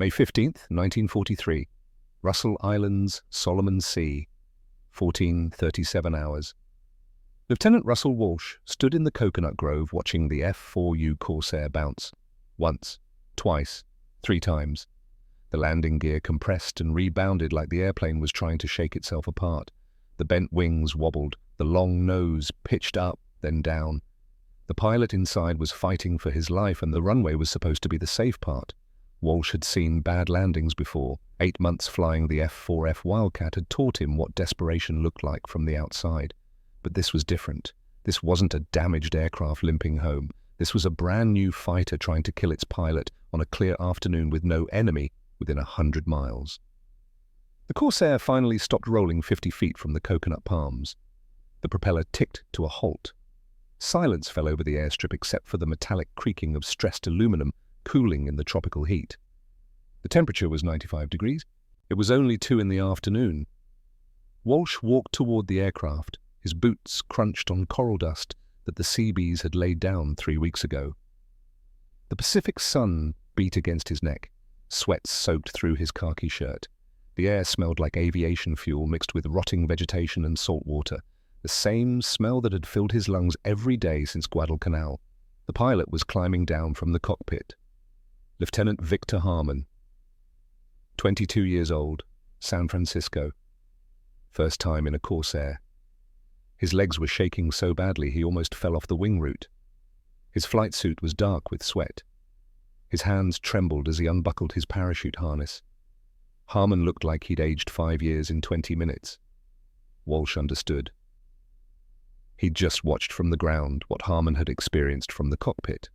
May 15th, 1943. Russell Islands, Solomon Sea. 14:37 hours. Lieutenant Russell Walsh stood in the coconut grove watching the F-4U Corsair bounce. Once, twice, 3 times. The landing gear compressed and rebounded like the airplane was trying to shake itself apart. The bent wings wobbled, the long nose pitched up, then down. The pilot inside was fighting for his life, and the runway was supposed to be the safe part. Walsh had seen bad landings before. 8 months flying the F-4F Wildcat had taught him what desperation looked like from the outside. But this was different. This wasn't a damaged aircraft limping home. This was a brand new fighter trying to kill its pilot on a clear afternoon with no enemy within 100 miles. The Corsair finally stopped rolling 50 feet from the coconut palms. The propeller ticked to a halt. Silence fell over the airstrip except for the metallic creaking of stressed aluminum cooling in the tropical heat. The temperature was 95 degrees. It was only 2 in the afternoon. Walsh walked toward the aircraft, his boots crunched on coral dust that the Seabees had laid down 3 weeks ago. The Pacific sun beat against his neck. Sweat soaked through his khaki shirt. The air smelled like aviation fuel mixed with rotting vegetation and salt water, the same smell that had filled his lungs every day since Guadalcanal. The pilot was climbing down from the cockpit. Lieutenant Victor Harmon, 22 years old, San Francisco. First time in a Corsair. His legs were shaking so badly he almost fell off the wing root. His flight suit was dark with sweat. His hands trembled as he unbuckled his parachute harness. Harmon looked like he'd aged 5 years in 20 minutes. Walsh understood. He'd just watched from the ground what Harmon had experienced from the cockpit.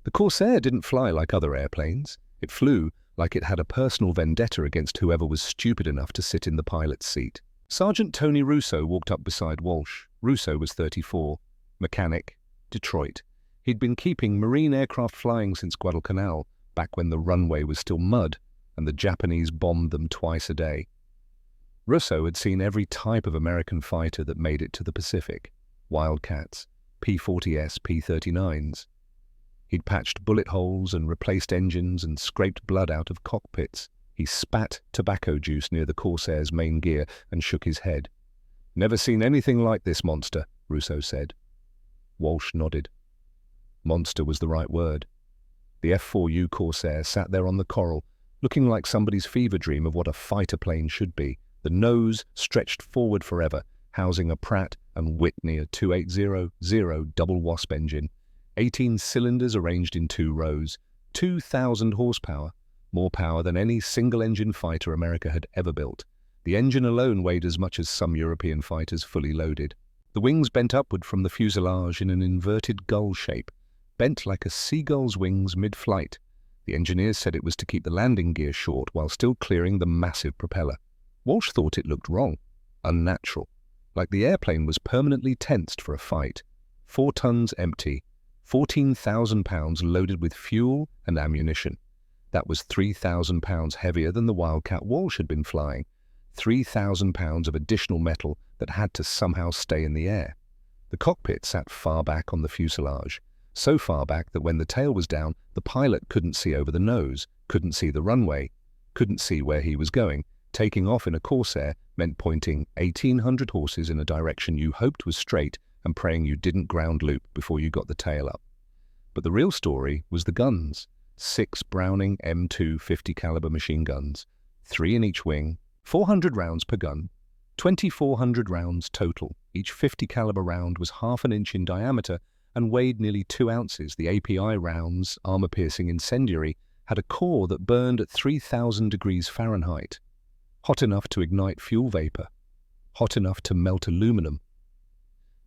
The Corsair didn't fly like other airplanes. It flew like it had a personal vendetta against whoever was stupid enough to sit in the pilot's seat. Sergeant Tony Russo walked up beside Walsh. Russo was 34, mechanic, Detroit. He'd been keeping Marine aircraft flying since Guadalcanal, back when the runway was still mud and the Japanese bombed them twice a day. Russo had seen every type of American fighter that made it to the Pacific. Wildcats, P-40S, P-39s. He'd patched bullet holes and replaced engines and scraped blood out of cockpits. He spat tobacco juice near the Corsair's main gear and shook his head. "Never seen anything like this monster," Russo said. Walsh nodded. Monster was the right word. The F-4U Corsair sat there on the coral, looking like somebody's fever dream of what a fighter plane should be. The nose stretched forward forever, housing a Pratt & Whitney, a 2800 double Wasp engine. 18 cylinders arranged in 2 rows, 2,000 horsepower, more power than any single-engine fighter America had ever built. The engine alone weighed as much as some European fighters fully loaded. The wings bent upward from the fuselage in an inverted gull shape, bent like a seagull's wings mid-flight. The engineers said it was to keep the landing gear short while still clearing the massive propeller. Walsh thought it looked wrong, unnatural, like the airplane was permanently tensed for a fight. 4 tons empty, 14,000 pounds loaded with fuel and ammunition. That was 3,000 pounds heavier than the Wildcat Walsh had been flying. 3,000 pounds of additional metal that had to somehow stay in the air. The cockpit sat far back on the fuselage, so far back that when the tail was down, the pilot couldn't see over the nose, couldn't see the runway, couldn't see where he was going. Taking off in a Corsair meant pointing 1,800 horses in a direction you hoped was straight and praying you didn't ground loop before you got the tail up. But the real story was the guns. 6 Browning M2 50 caliber machine guns, 3 in each wing, 400 rounds per gun, 2,400 rounds total. Each 50 caliber round was ½ an inch in diameter and weighed nearly 2 ounces. The API rounds, armor-piercing incendiary, had a core that burned at 3,000 degrees Fahrenheit, hot enough to ignite fuel vapor, hot enough to melt aluminum.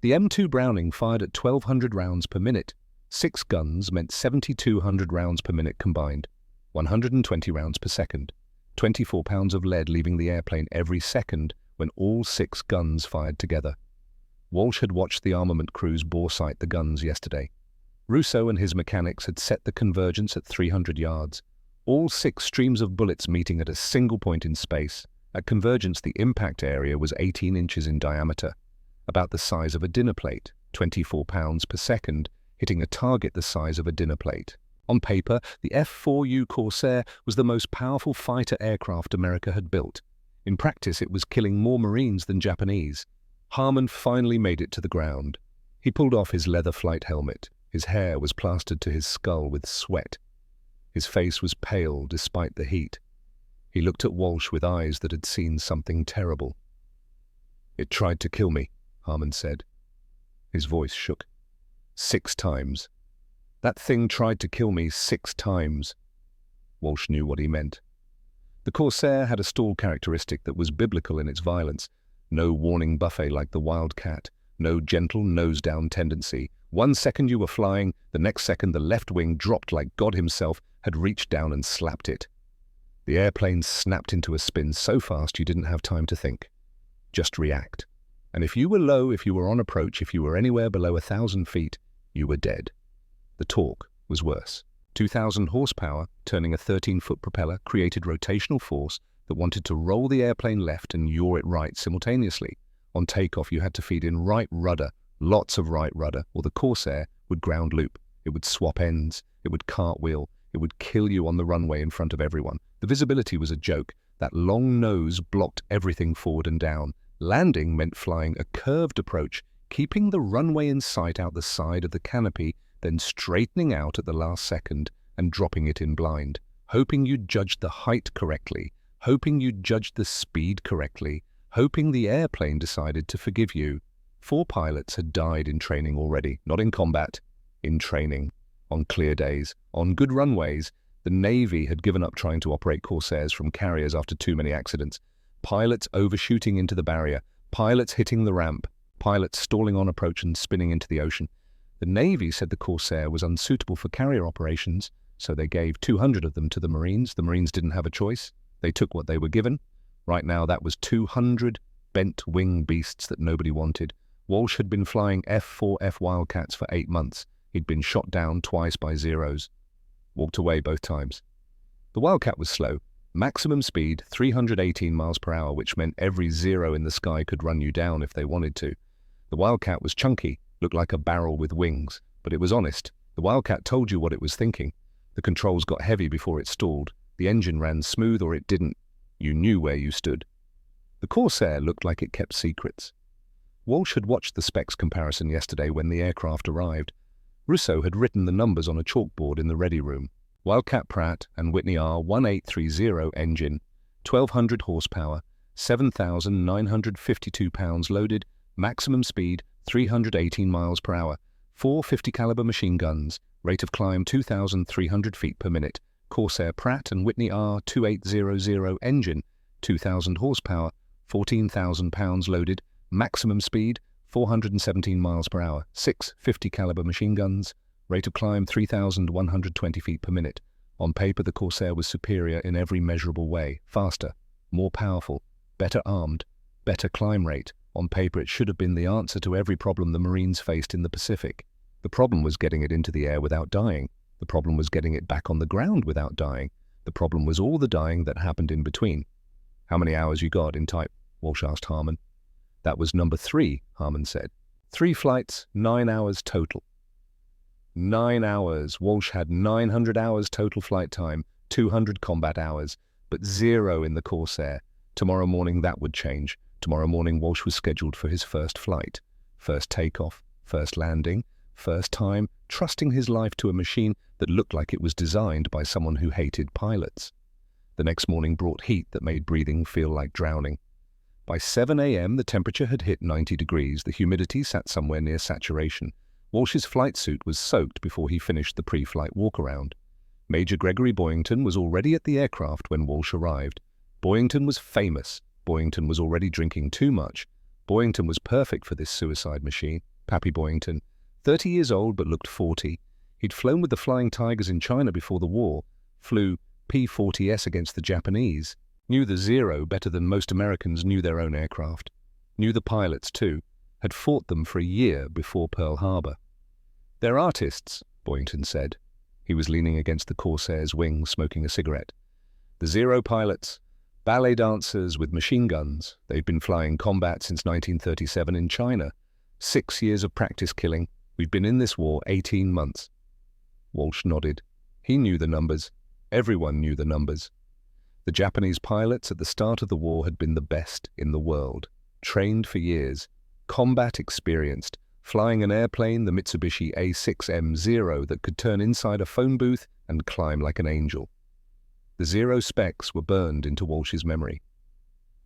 The M2 Browning fired at 1,200 rounds per minute. 6 guns meant 7,200 rounds per minute combined, 120 rounds per second, 24 pounds of lead leaving the airplane every second when all 6 guns fired together. Walsh had watched the armament crews bore sight the guns yesterday. Russo and his mechanics had set the convergence at 300 yards, all 6 streams of bullets meeting at a single point in space. At convergence, the impact area was 18 inches in diameter, about the size of a dinner plate, 24 pounds per second, hitting a target the size of a dinner plate. On paper, the F-4U Corsair was the most powerful fighter aircraft America had built. In practice, it was killing more Marines than Japanese. Harmon finally made it to the ground. He pulled off his leather flight helmet. His hair was plastered to his skull with sweat. His face was pale despite the heat. He looked at Walsh with eyes that had seen something terrible. "It tried to kill me," Harmon said. His voice shook. 6 times. "That thing tried to kill me 6 times. Walsh knew what he meant. The Corsair had a stall characteristic that was biblical in its violence. No warning buffet like the Wildcat. No gentle nose-down tendency. 1 second you were flying, the next second the left wing dropped like God himself had reached down and slapped it. The airplane snapped into a spin so fast you didn't have time to think. Just react. And if you were low, if you were on approach, if you were anywhere below 1,000 feet, you were dead. The torque was worse. 2,000 horsepower, turning a 13-foot propeller, created rotational force that wanted to roll the airplane left and yaw it right simultaneously. On takeoff, you had to feed in right rudder, lots of right rudder, or the Corsair would ground loop. It would swap ends. It would cartwheel. It would kill you on the runway in front of everyone. The visibility was a joke. That long nose blocked everything forward and down. Landing meant flying a curved approach, keeping the runway in sight out the side of the canopy, then straightening out at the last second and dropping it in blind, hoping you'd judged the height correctly, hoping you'd judged the speed correctly, hoping the airplane decided to forgive you. 4 pilots had died in training already, not in combat, in training. On clear days, on good runways, the Navy had given up trying to operate Corsairs from carriers after too many accidents. Pilots overshooting into the barrier, pilots hitting the ramp, pilots stalling on approach and spinning into the ocean. The Navy said the Corsair was unsuitable for carrier operations, so they gave 200 of them to the Marines. The Marines didn't have a choice. They took what they were given. Right now, that was 200 bent-wing beasts that nobody wanted. Walsh had been flying F-4F Wildcats for 8 months. He'd been shot down twice by Zeros. Walked away both times. The Wildcat was slow. Maximum speed, 318 miles per hour, which meant every Zero in the sky could run you down if they wanted to. The Wildcat was chunky, looked like a barrel with wings, but it was honest. The Wildcat told you what it was thinking. The controls got heavy before it stalled. The engine ran smooth or it didn't. You knew where you stood. The Corsair looked like it kept secrets. Walsh had watched the specs comparison yesterday when the aircraft arrived. Russo had written the numbers on a chalkboard in the ready room. Wildcat Pratt and Whitney R1830 engine, 1,200 horsepower, 7,952 pounds loaded, maximum speed 318 miles per hour, 450 caliber machine guns, rate of climb 2,300 feet per minute. Corsair Pratt and Whitney R2800 engine, 2,000 horsepower, 14,000 pounds loaded, maximum speed 417 miles per hour, 650 caliber machine guns, rate of climb 3,120 feet per minute. On paper, the Corsair was superior in every measurable way, faster, more powerful, better armed, better climb rate. On paper, it should have been the answer to every problem the Marines faced in the Pacific. The problem was getting it into the air without dying. The problem was getting it back on the ground without dying. The problem was all the dying that happened in between. "How many hours you got in type?" Walsh asked Harmon. "That was number 3, Harmon said. 3 flights, 9 hours total." 9 hours. Walsh had 900 hours total flight time, 200 combat hours, but 0 in the Corsair. Tomorrow morning that would change. Tomorrow morning Walsh was scheduled for his first flight. First takeoff, first landing, first time trusting his life to a machine that looked like it was designed by someone who hated pilots. The next morning brought heat that made breathing feel like drowning. By 7 a.m. the temperature had hit 90 degrees. The humidity sat somewhere near saturation. Walsh's flight suit was soaked before he finished the pre-flight walk-around. Major Gregory Boyington was already at the aircraft when Walsh arrived. Boyington was famous. Boyington was already drinking too much. Boyington was perfect for this suicide machine. Pappy Boyington, 30 years old but looked 40. He'd flown with the Flying Tigers in China before the war, flew P-40S against the Japanese, knew the Zero better than most Americans knew their own aircraft, knew the pilots too, had fought them for a year before Pearl Harbor. "They're artists," Boyington said. He was leaning against the Corsair's wing, smoking a cigarette. "The Zero pilots, ballet dancers with machine guns. They've been flying combat since 1937 in China. 6 years of practice killing. We've been in this war 18 months. Walsh nodded. He knew the numbers. Everyone knew the numbers. The Japanese pilots at the start of the war had been the best in the world, trained for years, combat experienced, flying an airplane, the Mitsubishi A6M0, that could turn inside a phone booth and climb like an angel. The Zero specs were burned into Walsh's memory.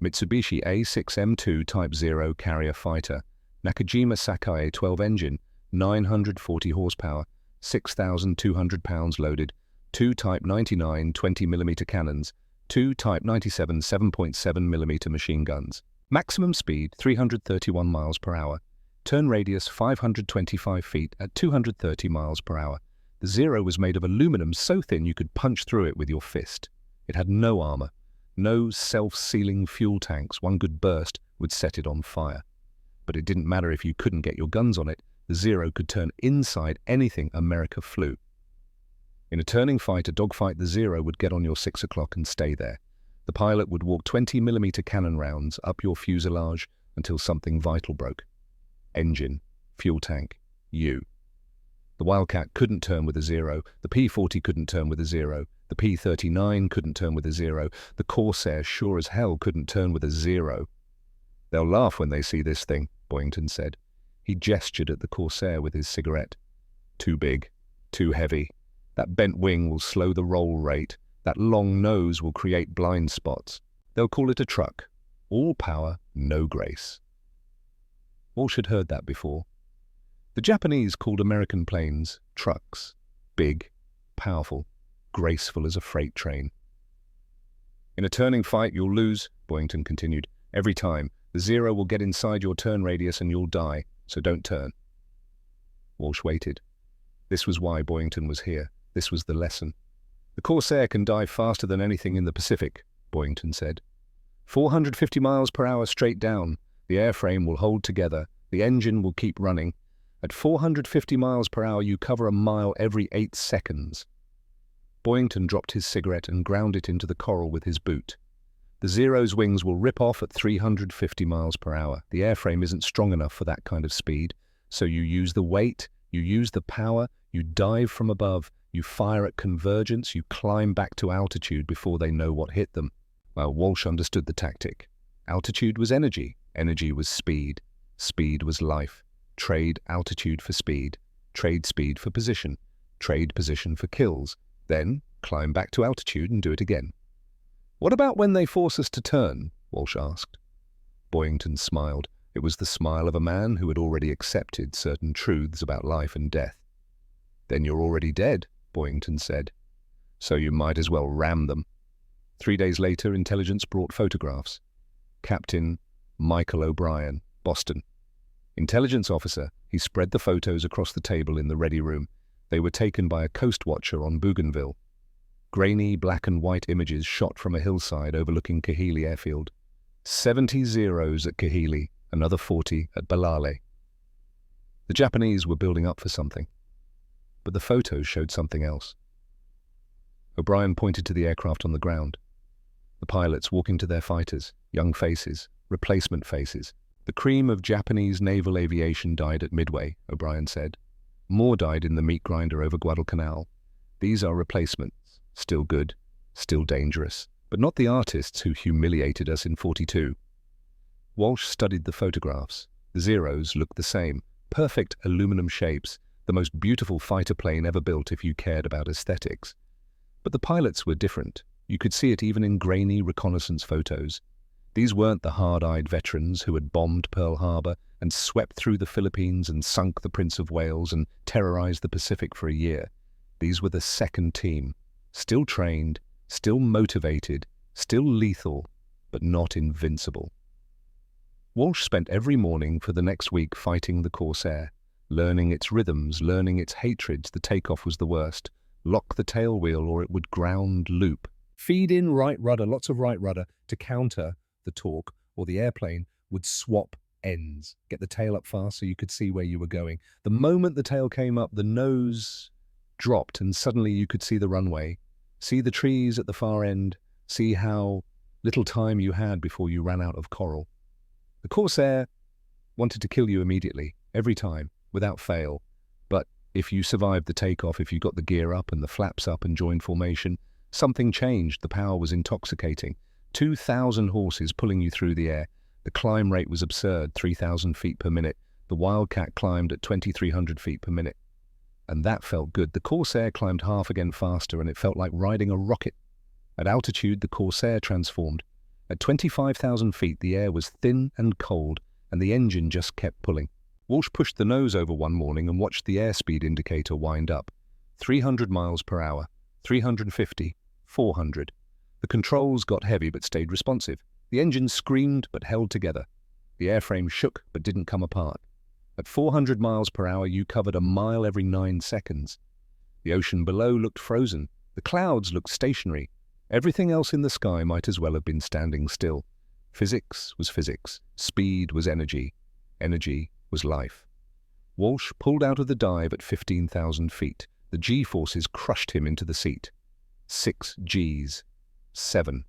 Mitsubishi A6M2 Type 0 carrier fighter, Nakajima Sakai 12 engine, 940 horsepower, 6,200 pounds loaded, 2 Type 99 20mm cannons, 2 Type 97 7.7mm machine guns. Maximum speed 331 miles per hour. Turn radius 525 feet at 230 miles per hour. The Zero was made of aluminum so thin you could punch through it with your fist. It had no armor, no self-sealing fuel tanks. One good burst would set it on fire. But it didn't matter if you couldn't get your guns on it. The Zero could turn inside anything America flew. In a turning fight, a dogfight, the Zero would get on your 6 o'clock and stay there. The pilot would walk 20mm cannon rounds up your fuselage until something vital broke. Engine, fuel tank, you. The Wildcat couldn't turn with a Zero, the P-40 couldn't turn with a Zero, the P-39 couldn't turn with a Zero, the Corsair sure as hell couldn't turn with a Zero. "They'll laugh when they see this thing," Boyington said. He gestured at the Corsair with his cigarette. "Too big, too heavy. That bent wing will slow the roll rate. That long nose will create blind spots. They'll call it a truck. All power, no grace." Walsh had heard that before. The Japanese called American planes trucks. Big, powerful, graceful as a freight train. "In a turning fight, you'll lose," Boyington continued. "Every time. The Zero will get inside your turn radius and you'll die, so don't turn." Walsh waited. This was why Boyington was here. This was the lesson. "The Corsair can dive faster than anything in the Pacific," Boyington said. 450 miles per hour straight down. The airframe will hold together. The engine will keep running. At 450 miles per hour, you cover a mile every 8 seconds. Boyington dropped his cigarette and ground it into the coral with his boot. "The Zero's wings will rip off at 350 miles per hour. The airframe isn't strong enough for that kind of speed. So you use the weight, you use the power, you dive from above, you fire at convergence, you climb back to altitude before they know what hit them." Well, Walsh understood the tactic. Altitude was energy, energy was speed, speed was life. Trade altitude for speed, trade speed for position, trade position for kills, then climb back to altitude and do it again. "What about when they force us to turn?" Walsh asked. Boyington smiled. It was the smile of a man who had already accepted certain truths about life and death. "Then you're already dead," Boyington said. "So you might as well ram them." 3 days later, intelligence brought photographs. Captain Michael O'Brien, Boston. Intelligence officer, he spread the photos across the table in the ready room. They were taken by a coast watcher on Bougainville. Grainy black and white images shot from a hillside overlooking Kahili airfield. 70 Zeros at Kahili, another 40 at Balale. The Japanese were building up for something. But the photos showed something else. O'Brien pointed to the aircraft on the ground. The pilots walking to their fighters, young faces, replacement faces. "The cream of Japanese naval aviation died at Midway," O'Brien said. "More died in the meat grinder over Guadalcanal. These are replacements, still good, still dangerous, but not the artists who humiliated us in 42. Walsh studied the photographs. The Zeros looked the same, perfect aluminum shapes, the most beautiful fighter plane ever built if you cared about aesthetics. But the pilots were different. You could see it even in grainy reconnaissance photos. These weren't the hard-eyed veterans who had bombed Pearl Harbor and swept through the Philippines and sunk the Prince of Wales and terrorized the Pacific for a year. These were the second team, still trained, still motivated, still lethal, but not invincible. Walsh spent every morning for the next week fighting the Corsair, learning its rhythms, learning its hatreds. The takeoff was the worst. Lock the tail wheel or it would ground loop. Feed in right rudder, lots of right rudder, to counter the torque, or the airplane would swap ends. Get the tail up fast so you could see where you were going. The moment the tail came up, the nose dropped and suddenly you could see the runway, see the trees at the far end, see how little time you had before you ran out of coral. The Corsair wanted to kill you immediately, every time, without fail, but If you survived the takeoff, if you got the gear up and the flaps up and joined formation, something changed. The power was intoxicating. 2,000 horses pulling you through the air. The climb rate was absurd, 3,000 feet per minute. The Wildcat climbed at 2,300 feet per minute. And that felt good. The Corsair climbed half again faster, and it felt like riding a rocket. At altitude, the Corsair transformed. At 25,000 feet, the air was thin and cold, and the engine just kept pulling. Walsh pushed the nose over one morning and watched the airspeed indicator wind up. 300 miles per hour, 350, 400. The controls got heavy but stayed responsive. The engine screamed but held together. The airframe shook but didn't come apart. At 400 miles per hour, you covered a mile every 9 seconds. The ocean below looked frozen. The clouds looked stationary. Everything else in the sky might as well have been standing still. Physics was physics. Speed was energy. Energy was life. Walsh pulled out of the dive at 15,000 feet. The G-forces crushed him into the seat. 6 Gs. 7.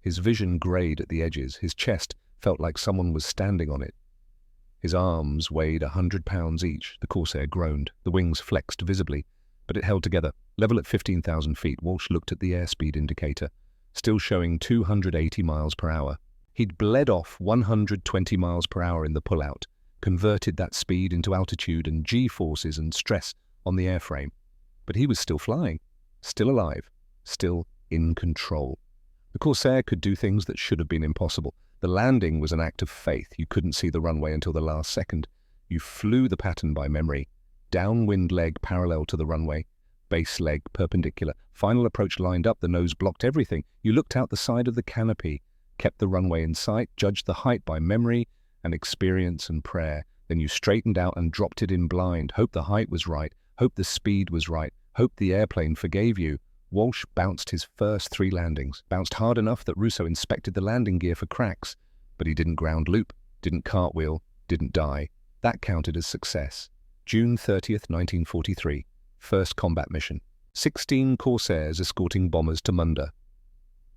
His vision grayed at the edges. His chest felt like someone was standing on it. His arms weighed 100 pounds each. The Corsair groaned. The wings flexed visibly, but it held together. Level at 15,000 feet, Walsh looked at the airspeed indicator, still showing 280 miles per hour. He'd bled off 120 miles per hour in the pullout, converted that speed into altitude and G-forces and stress on the airframe. But he was still flying, still alive, still in control. The Corsair could do things that should have been impossible. The landing was an act of faith. You couldn't see the runway until the last second. You flew the pattern by memory. Downwind leg parallel to the runway, base leg perpendicular. Final approach lined up, the nose blocked everything. You looked out the side of the canopy, kept the runway in sight, judged the height by memory and experience and prayer. Then you straightened out and dropped it in blind. Hoped the height was right, hoped the speed was right, hoped the airplane forgave you. Walsh bounced his first 3 landings, bounced hard enough that Russo inspected the landing gear for cracks, but he didn't ground loop, didn't cartwheel, didn't die. That counted as success. June 30th, 1943. First combat mission. 16 Corsairs escorting bombers to Munda.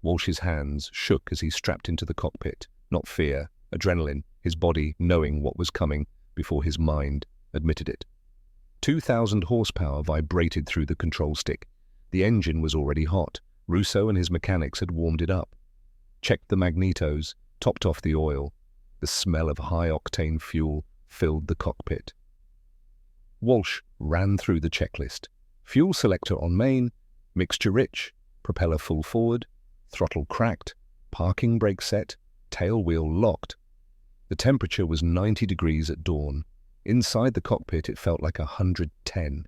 Walsh's hands shook as he strapped into the cockpit. Not fear, adrenaline, his body knowing what was coming before his mind admitted it. 2,000 horsepower vibrated through the control stick. The engine was already hot. Russo and his mechanics had warmed it up. Checked the magnetos, topped off the oil. The smell of high-octane fuel filled the cockpit. Walsh ran through the checklist. Fuel selector on main, mixture rich, propeller full forward, throttle cracked, parking brake set, tail wheel locked. The temperature was 90 degrees at dawn. Inside the cockpit it felt like 110.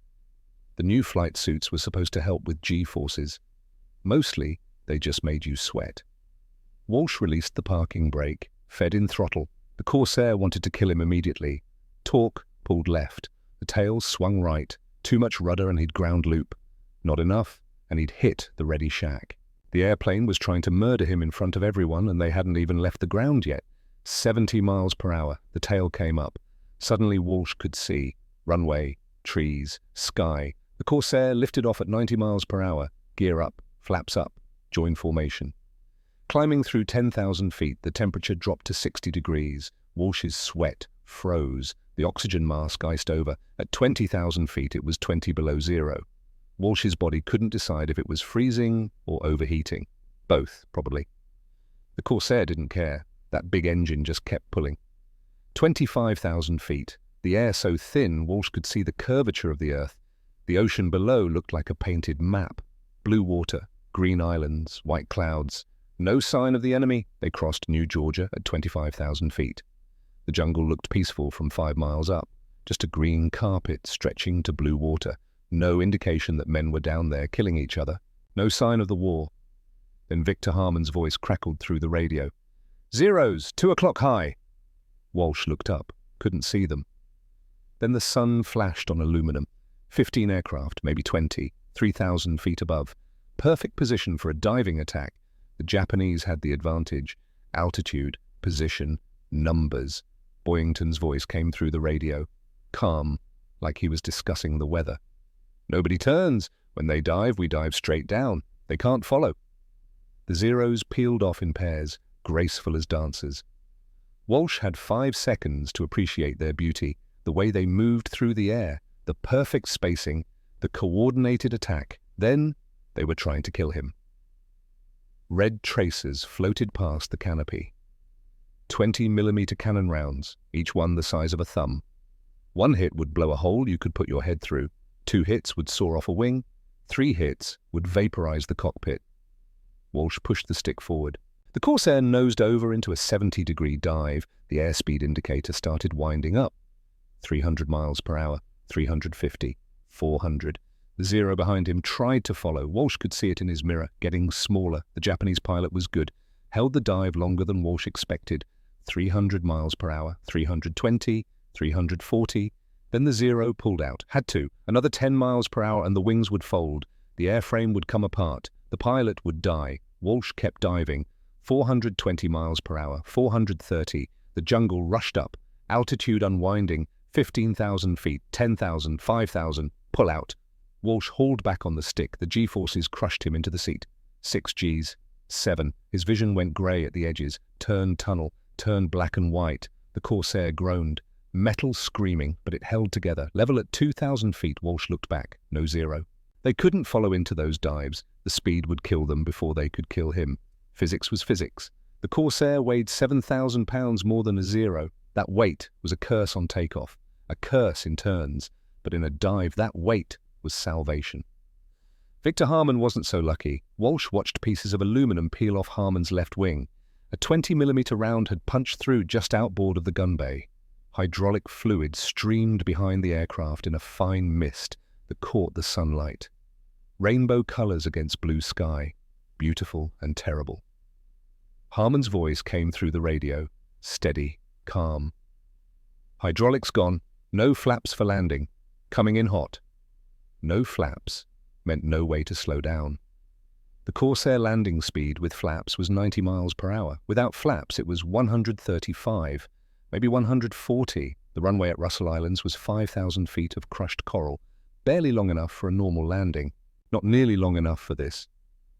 The new flight suits were supposed to help with G-forces. Mostly, they just made you sweat. Walsh released the parking brake, fed in throttle. The Corsair wanted to kill him immediately. Torque pulled left. The tail swung right. Too much rudder and he'd ground loop. Not enough, and he'd hit the ready shack. The airplane was trying to murder him in front of everyone, and they hadn't even left the ground yet. 70 miles per hour. The tail came up. Suddenly Walsh could see. Runway, trees, sky. The Corsair lifted off at 90 miles per hour. Gear up, flaps up, join formation. Climbing through 10,000 feet, the temperature dropped to 60 degrees. Walsh's sweat froze. The oxygen mask iced over. At 20,000 feet, it was 20 below zero. Walsh's body couldn't decide if it was freezing or overheating. Both, probably. The Corsair didn't care. That big engine just kept pulling. 25,000 feet. The air so thin, Walsh could see the curvature of the Earth. The ocean below looked like a painted map. Blue water, green islands, white clouds. No sign of the enemy. They crossed New Georgia at 25,000 feet. The jungle looked peaceful from 5 miles up. Just a green carpet stretching to blue water. No indication that men were down there killing each other. No sign of the war. Then Victor Harmon's voice crackled through the radio. "Zeros, 2 o'clock high." Walsh looked up, couldn't see them. Then the sun flashed on aluminum. 15 aircraft, maybe 20, 3,000 feet above. Perfect position for a diving attack. The Japanese had the advantage. Altitude, position, numbers. Boyington's voice came through the radio. Calm, like he was discussing the weather. "Nobody turns. When they dive, we dive straight down. They can't follow." The Zeros peeled off in pairs, graceful as dancers. Walsh had 5 seconds to appreciate their beauty, the way they moved through the air, the perfect spacing, the coordinated attack. Then they were trying to kill him. Red tracers floated past the canopy. 20mm cannon rounds, each one the size of a thumb. One hit would blow a hole you could put your head through. 2 hits would saw off a wing. 3 hits would vaporize the cockpit. Walsh pushed the stick forward. The Corsair nosed over into a 70-degree dive. The airspeed indicator started winding up. 300 miles per hour, 350, 400. The Zero behind him tried to follow. Walsh could see it in his mirror, getting smaller. The Japanese pilot was good. Held the dive longer than Walsh expected. 300 miles per hour, 320, 340. Then the Zero pulled out. Had to. Another 10 miles per hour and the wings would fold. The airframe would come apart. The pilot would die. Walsh kept diving. 420 miles per hour, 430. The jungle rushed up. Altitude unwinding. 15,000 feet, 10,000, 5,000. Pull out. Walsh hauled back on the stick. The G-forces crushed him into the seat. 6 Gs. 7. His vision went grey at the edges. Turned tunnel. Turned black and white. The Corsair groaned. Metal screaming, but it held together. Level at 2,000 feet, Walsh looked back. No Zero. They couldn't follow into those dives. The speed would kill them before they could kill him. Physics was physics. The Corsair weighed 7,000 pounds more than a Zero. That weight was a curse on takeoff. A curse in turns. But in a dive, that weight was salvation. Victor Harmon wasn't so lucky. Walsh watched pieces of aluminum peel off Harmon's left wing. A 20mm round had punched through just outboard of the gun bay. Hydraulic fluid streamed behind the aircraft in a fine mist that caught the sunlight. Rainbow colors against blue sky. Beautiful and terrible. Harmon's voice came through the radio. Steady, calm. Hydraulics gone. No flaps for landing. Coming in hot. No flaps meant no way to slow down. The Corsair landing speed with flaps was 90 miles per hour. Without flaps, it was 135, maybe 140. The runway at Russell Islands was 5,000 feet of crushed coral, barely long enough for a normal landing. Not nearly long enough for this.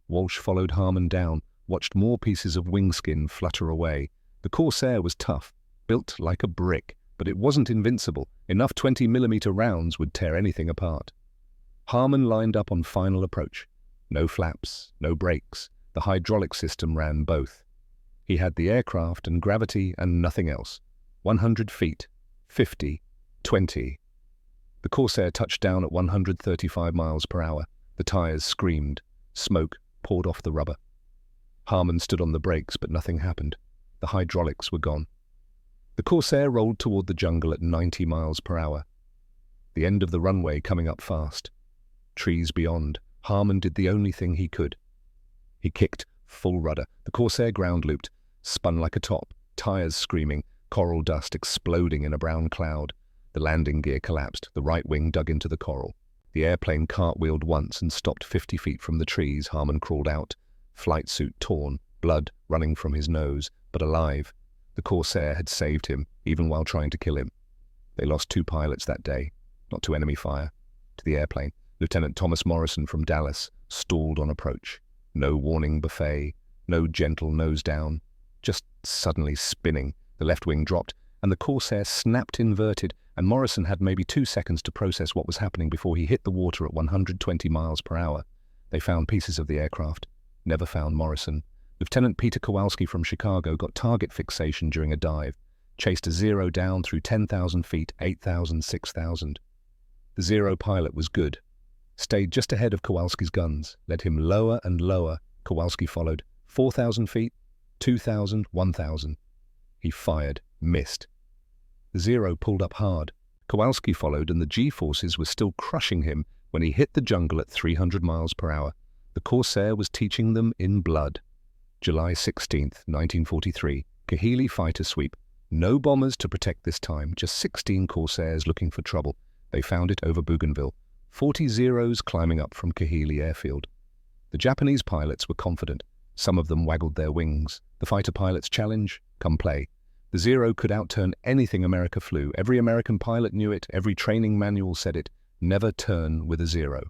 Walsh followed Harmon down, watched more pieces of wingskin flutter away. The Corsair was tough, built like a brick, but it wasn't invincible. Enough 20mm rounds would tear anything apart. Harmon lined up on final approach. No flaps, no brakes. The hydraulic system ran both. He had the aircraft and gravity and nothing else. 100 feet, 50, 20. The Corsair touched down at 135 miles per hour. The tires screamed. Smoke poured off the rubber. Harmon stood on the brakes, but nothing happened. The hydraulics were gone. The Corsair rolled toward the jungle at 90 miles per hour. The end of the runway coming up fast. Trees beyond. Harmon did the only thing he could. He kicked full rudder. The Corsair ground looped, spun like a top, tires screaming, coral dust exploding in a brown cloud. The landing gear collapsed. The right wing dug into the coral. The airplane cartwheeled once and stopped 50 feet from the trees. Harmon crawled out, flight suit torn, blood running from his nose, but alive. The Corsair had saved him, even while trying to kill him. They lost 2 pilots that day, not to enemy fire, to the airplane. Lieutenant Thomas Morrison from Dallas stalled on approach. No warning buffet, no gentle nose down, just suddenly spinning. The left wing dropped, and the Corsair snapped inverted, and Morrison had maybe 2 seconds to process what was happening before he hit the water at 120 miles per hour. They found pieces of the aircraft, never found Morrison. Lieutenant Peter Kowalski from Chicago got target fixation during a dive, chased a Zero down through 10,000 feet, 8,000, 6,000. The Zero pilot was good. Stayed just ahead of Kowalski's guns, led him lower and lower. Kowalski followed. 4,000 feet, 2,000, 1,000. He fired, missed. The Zero pulled up hard. Kowalski followed, and the G-forces were still crushing him when he hit the jungle at 300 miles per hour. The Corsair was teaching them in blood. July 16th, 1943, Kahili fighter sweep. No bombers to protect this time, just 16 Corsairs looking for trouble. They found it over Bougainville. 40 Zeros climbing up from Kahili airfield. The Japanese pilots were confident. Some of them waggled their wings. The fighter pilots challenge? Come play. The Zero could outturn anything America flew. Every American pilot knew it. Every training manual said it. Never turn with a Zero.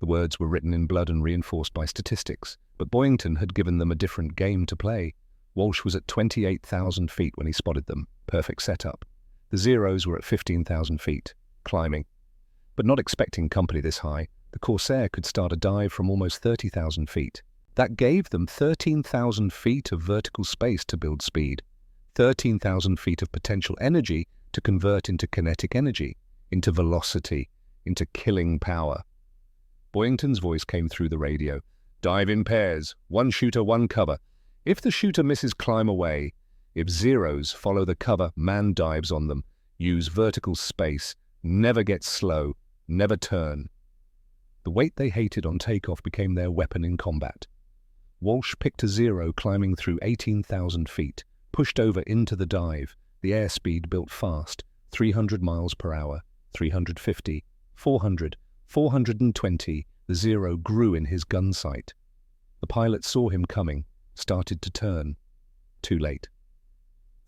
The words were written in blood and reinforced by statistics. But Boyington had given them a different game to play. Walsh was at 28,000 feet when he spotted them. Perfect setup. The Zeros were at 15,000 feet, climbing. But not expecting company this high, the Corsair could start a dive from almost 30,000 feet. That gave them 13,000 feet of vertical space to build speed, 13,000 feet of potential energy to convert into kinetic energy, into velocity, into killing power. Boyington's voice came through the radio. Dive in pairs, one shooter, one cover. If the shooter misses, climb away. If zeros follow the cover, man dives on them. Use vertical space. Never get slow. Never turn. The weight they hated on takeoff became their weapon in combat. Walsh picked a zero climbing through 18,000 feet, pushed over into the dive. The airspeed built fast, 300 miles per hour, 350, 400, 420. The zero grew in his gun sight. The pilot saw him coming, started to turn. Too late.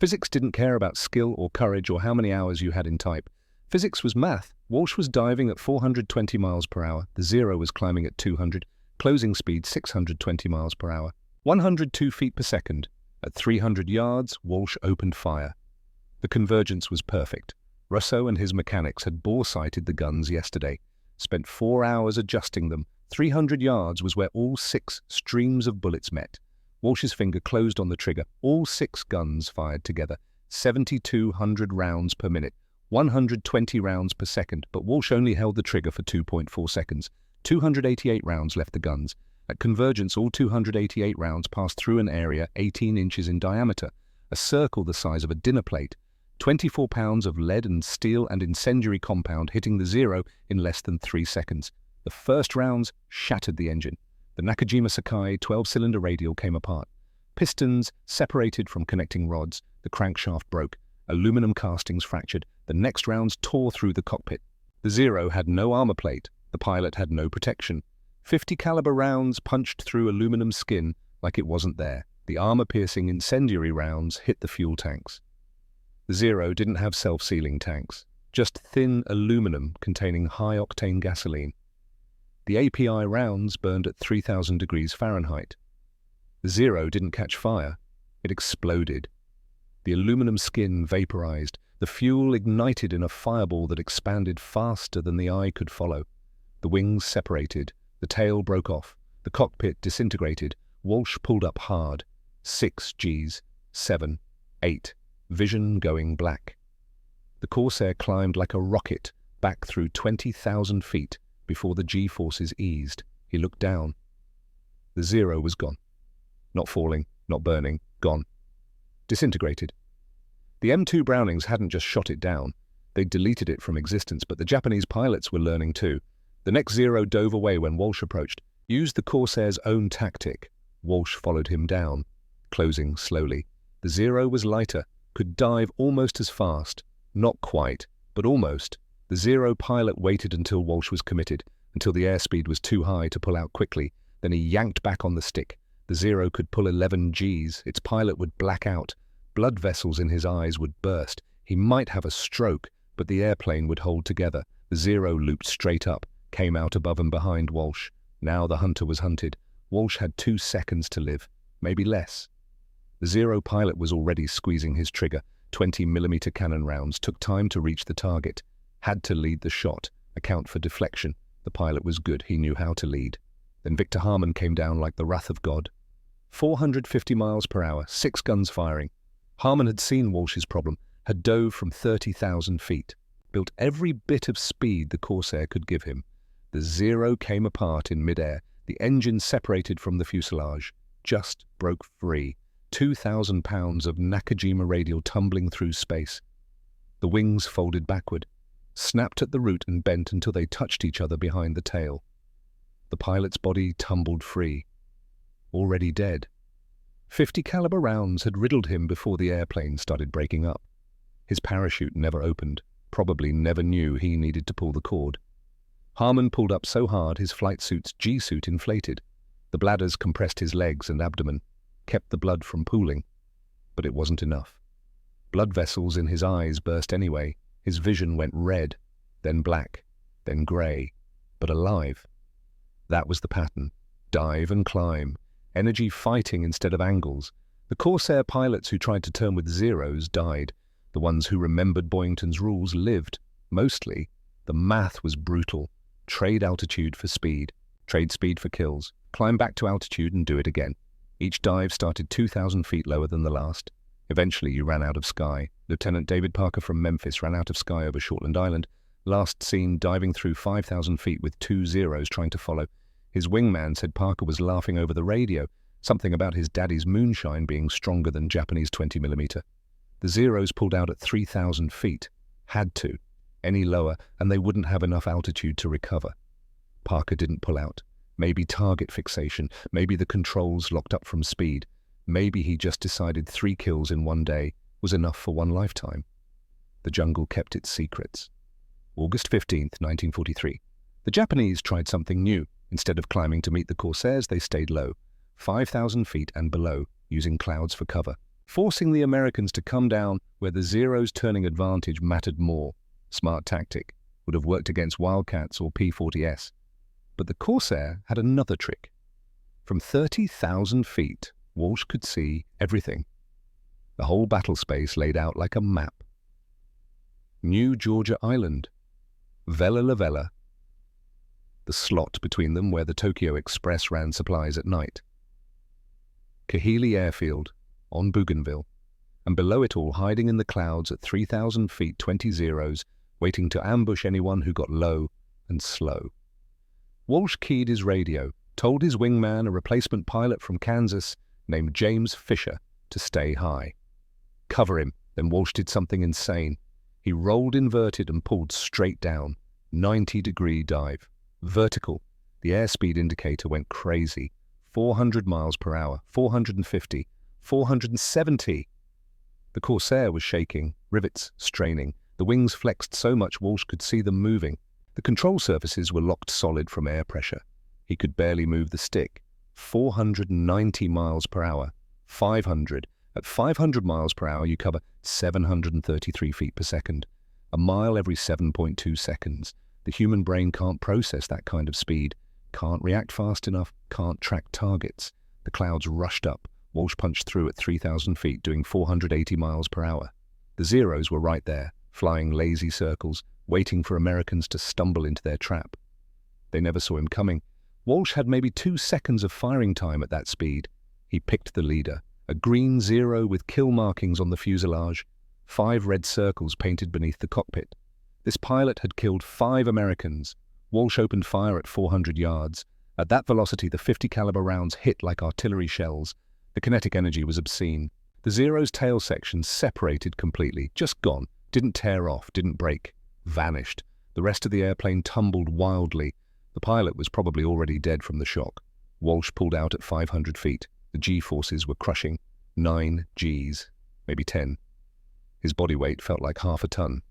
Physics didn't care about skill or courage or how many hours you had in type. Physics was math. Walsh was diving at 420 miles per hour. The zero was climbing at 200. Closing speed 620 miles per hour, 102 feet per second. At 300 yards, Walsh opened fire. The convergence was perfect. Russo and his mechanics had bore-sighted the guns yesterday, spent 4 hours adjusting them. 300 yards was where all 6 streams of bullets met. Walsh's finger closed on the trigger. All 6 guns fired together, 7,200 rounds per minute, 120 rounds per second, but Walsh only held the trigger for 2.4 seconds. 288 rounds left the guns. At convergence, all 288 rounds passed through an area 18 inches in diameter, a circle the size of a dinner plate. 24 pounds of lead and steel and incendiary compound hitting the zero in less than 3 seconds. The first rounds shattered the engine. The Nakajima Sakai 12-cylinder radial came apart. Pistons separated from connecting rods. The crankshaft broke. Aluminum castings fractured. The next rounds tore through the cockpit. The zero had no armor plate. The pilot had no protection. 50 caliber rounds punched through aluminum skin like it wasn't there. The armor-piercing incendiary rounds hit the fuel tanks. The zero didn't have self-sealing tanks, just thin aluminum containing high-octane gasoline. The API rounds burned at 3,000 degrees Fahrenheit. The zero didn't catch fire. It exploded. The aluminum skin vaporized. The fuel ignited in a fireball that expanded faster than the eye could follow. The wings separated. The tail broke off. The cockpit disintegrated. Walsh pulled up hard. 6 Gs. 7. 8. Vision going black. The Corsair climbed like a rocket back through 20,000 feet before the G-forces eased. He looked down. The zero was gone. Not falling, not burning, gone. Disintegrated. The M2 Brownings hadn't just shot it down. They'd deleted it from existence, but the Japanese pilots were learning too. The next zero dove away when Walsh approached, used the Corsair's own tactic. Walsh followed him down, closing slowly. The zero was lighter, could dive almost as fast. Not quite, but almost. The zero pilot waited until Walsh was committed, until the airspeed was too high to pull out quickly. Then he yanked back on the stick. The zero could pull 11 Gs. Its pilot would black out. Blood vessels in his eyes would burst. He might have a stroke, but the airplane would hold together. The zero looped straight up, came out above and behind Walsh. Now the hunter was hunted. Walsh had 2 seconds to live, maybe less. The zero pilot was already squeezing his trigger. 20mm cannon rounds took time to reach the target. Had to lead the shot, account for deflection. The pilot was good, he knew how to lead. Then Victor Harmon came down like the wrath of God. 450 miles per hour, 6 guns firing. Harmon had seen Walsh's problem, had dove from 30,000 feet, built every bit of speed the Corsair could give him. The zero came apart in midair. The engine separated from the fuselage, just broke free. 2,000 pounds of Nakajima radial tumbling through space. The wings folded backward, snapped at the root and bent until they touched each other behind the tail. The pilot's body tumbled free. Already dead. 50 caliber rounds had riddled him before the airplane started breaking up. His parachute never opened, probably never knew he needed to pull the cord. Harmon pulled up so hard his flight suit's G-suit inflated. The bladders compressed his legs and abdomen, kept the blood from pooling. But it wasn't enough. Blood vessels in his eyes burst anyway. His vision went red, then black, then grey, but alive. That was the pattern. Dive and climb. Energy fighting instead of angles. The Corsair pilots who tried to turn with zeros died. The ones who remembered Boyington's rules lived, mostly, The math was brutal. Trade altitude for speed. Trade speed for kills. Climb back to altitude and do it again. Each dive started 2,000 feet lower than the last. Eventually, you ran out of sky. Lieutenant David Parker from Memphis ran out of sky over Shortland Island, last seen diving through 5,000 feet with 2 zeros trying to follow. His wingman said Parker was laughing over the radio, something about his daddy's moonshine being stronger than Japanese 20mm. The zeros pulled out at 3,000 feet. Had to. Any lower, and they wouldn't have enough altitude to recover. Parker didn't pull out. Maybe target fixation, maybe the controls locked up from speed. Maybe he just decided 3 kills in one day was enough for one lifetime. The jungle kept its secrets. August 15th, 1943. The Japanese tried something new. Instead of climbing to meet the Corsairs, they stayed low, 5,000 feet and below, using clouds for cover, forcing the Americans to come down where the Zero's turning advantage mattered more. Smart tactic. Would have worked against Wildcats or P-40S. But the Corsair had another trick. From 30,000 feet, Walsh could see everything. The whole battle space laid out like a map. New Georgia Island, Vella La Vella, the slot between them where the Tokyo Express ran supplies at night. Kahili Airfield, on Bougainville, and below it all, hiding in the clouds at 3,000 feet, 20 zeros, waiting to ambush anyone who got low and slow. Walsh keyed his radio, told his wingman, a replacement pilot from Kansas named James Fisher, to stay high. Cover him. Then Walsh did something insane. He rolled inverted and pulled straight down. 90-degree dive. Vertical. The airspeed indicator went crazy. 400 miles per hour, 450, 470. The Corsair was shaking, rivets straining. The wings flexed so much Walsh could see them moving. The control surfaces were locked solid from air pressure. He could barely move the stick. 490 miles per hour, 500. At 500 miles per hour, you cover 733 feet per second. A mile every 7.2 seconds. The human brain can't process that kind of speed, can't react fast enough, can't track targets. The clouds rushed up. Walsh punched through at 3,000 feet, doing 480 miles per hour. The Zeros were right there, flying lazy circles, waiting for Americans to stumble into their trap. They never saw him coming. Walsh had maybe 2 seconds of firing time at that speed. He picked the leader, a green Zero with kill markings on the fuselage, 5 red circles painted beneath the cockpit. This pilot had killed 5 Americans. Walsh opened fire at 400 yards. At that velocity, the 50 caliber rounds hit like artillery shells. The kinetic energy was obscene. The Zero's tail section separated completely, just gone, didn't tear off, didn't break, vanished. The rest of the airplane tumbled wildly. The pilot was probably already dead from the shock. Walsh pulled out at 500 feet. The G-forces were crushing. 9 Gs, maybe 10. His body weight felt like half a ton.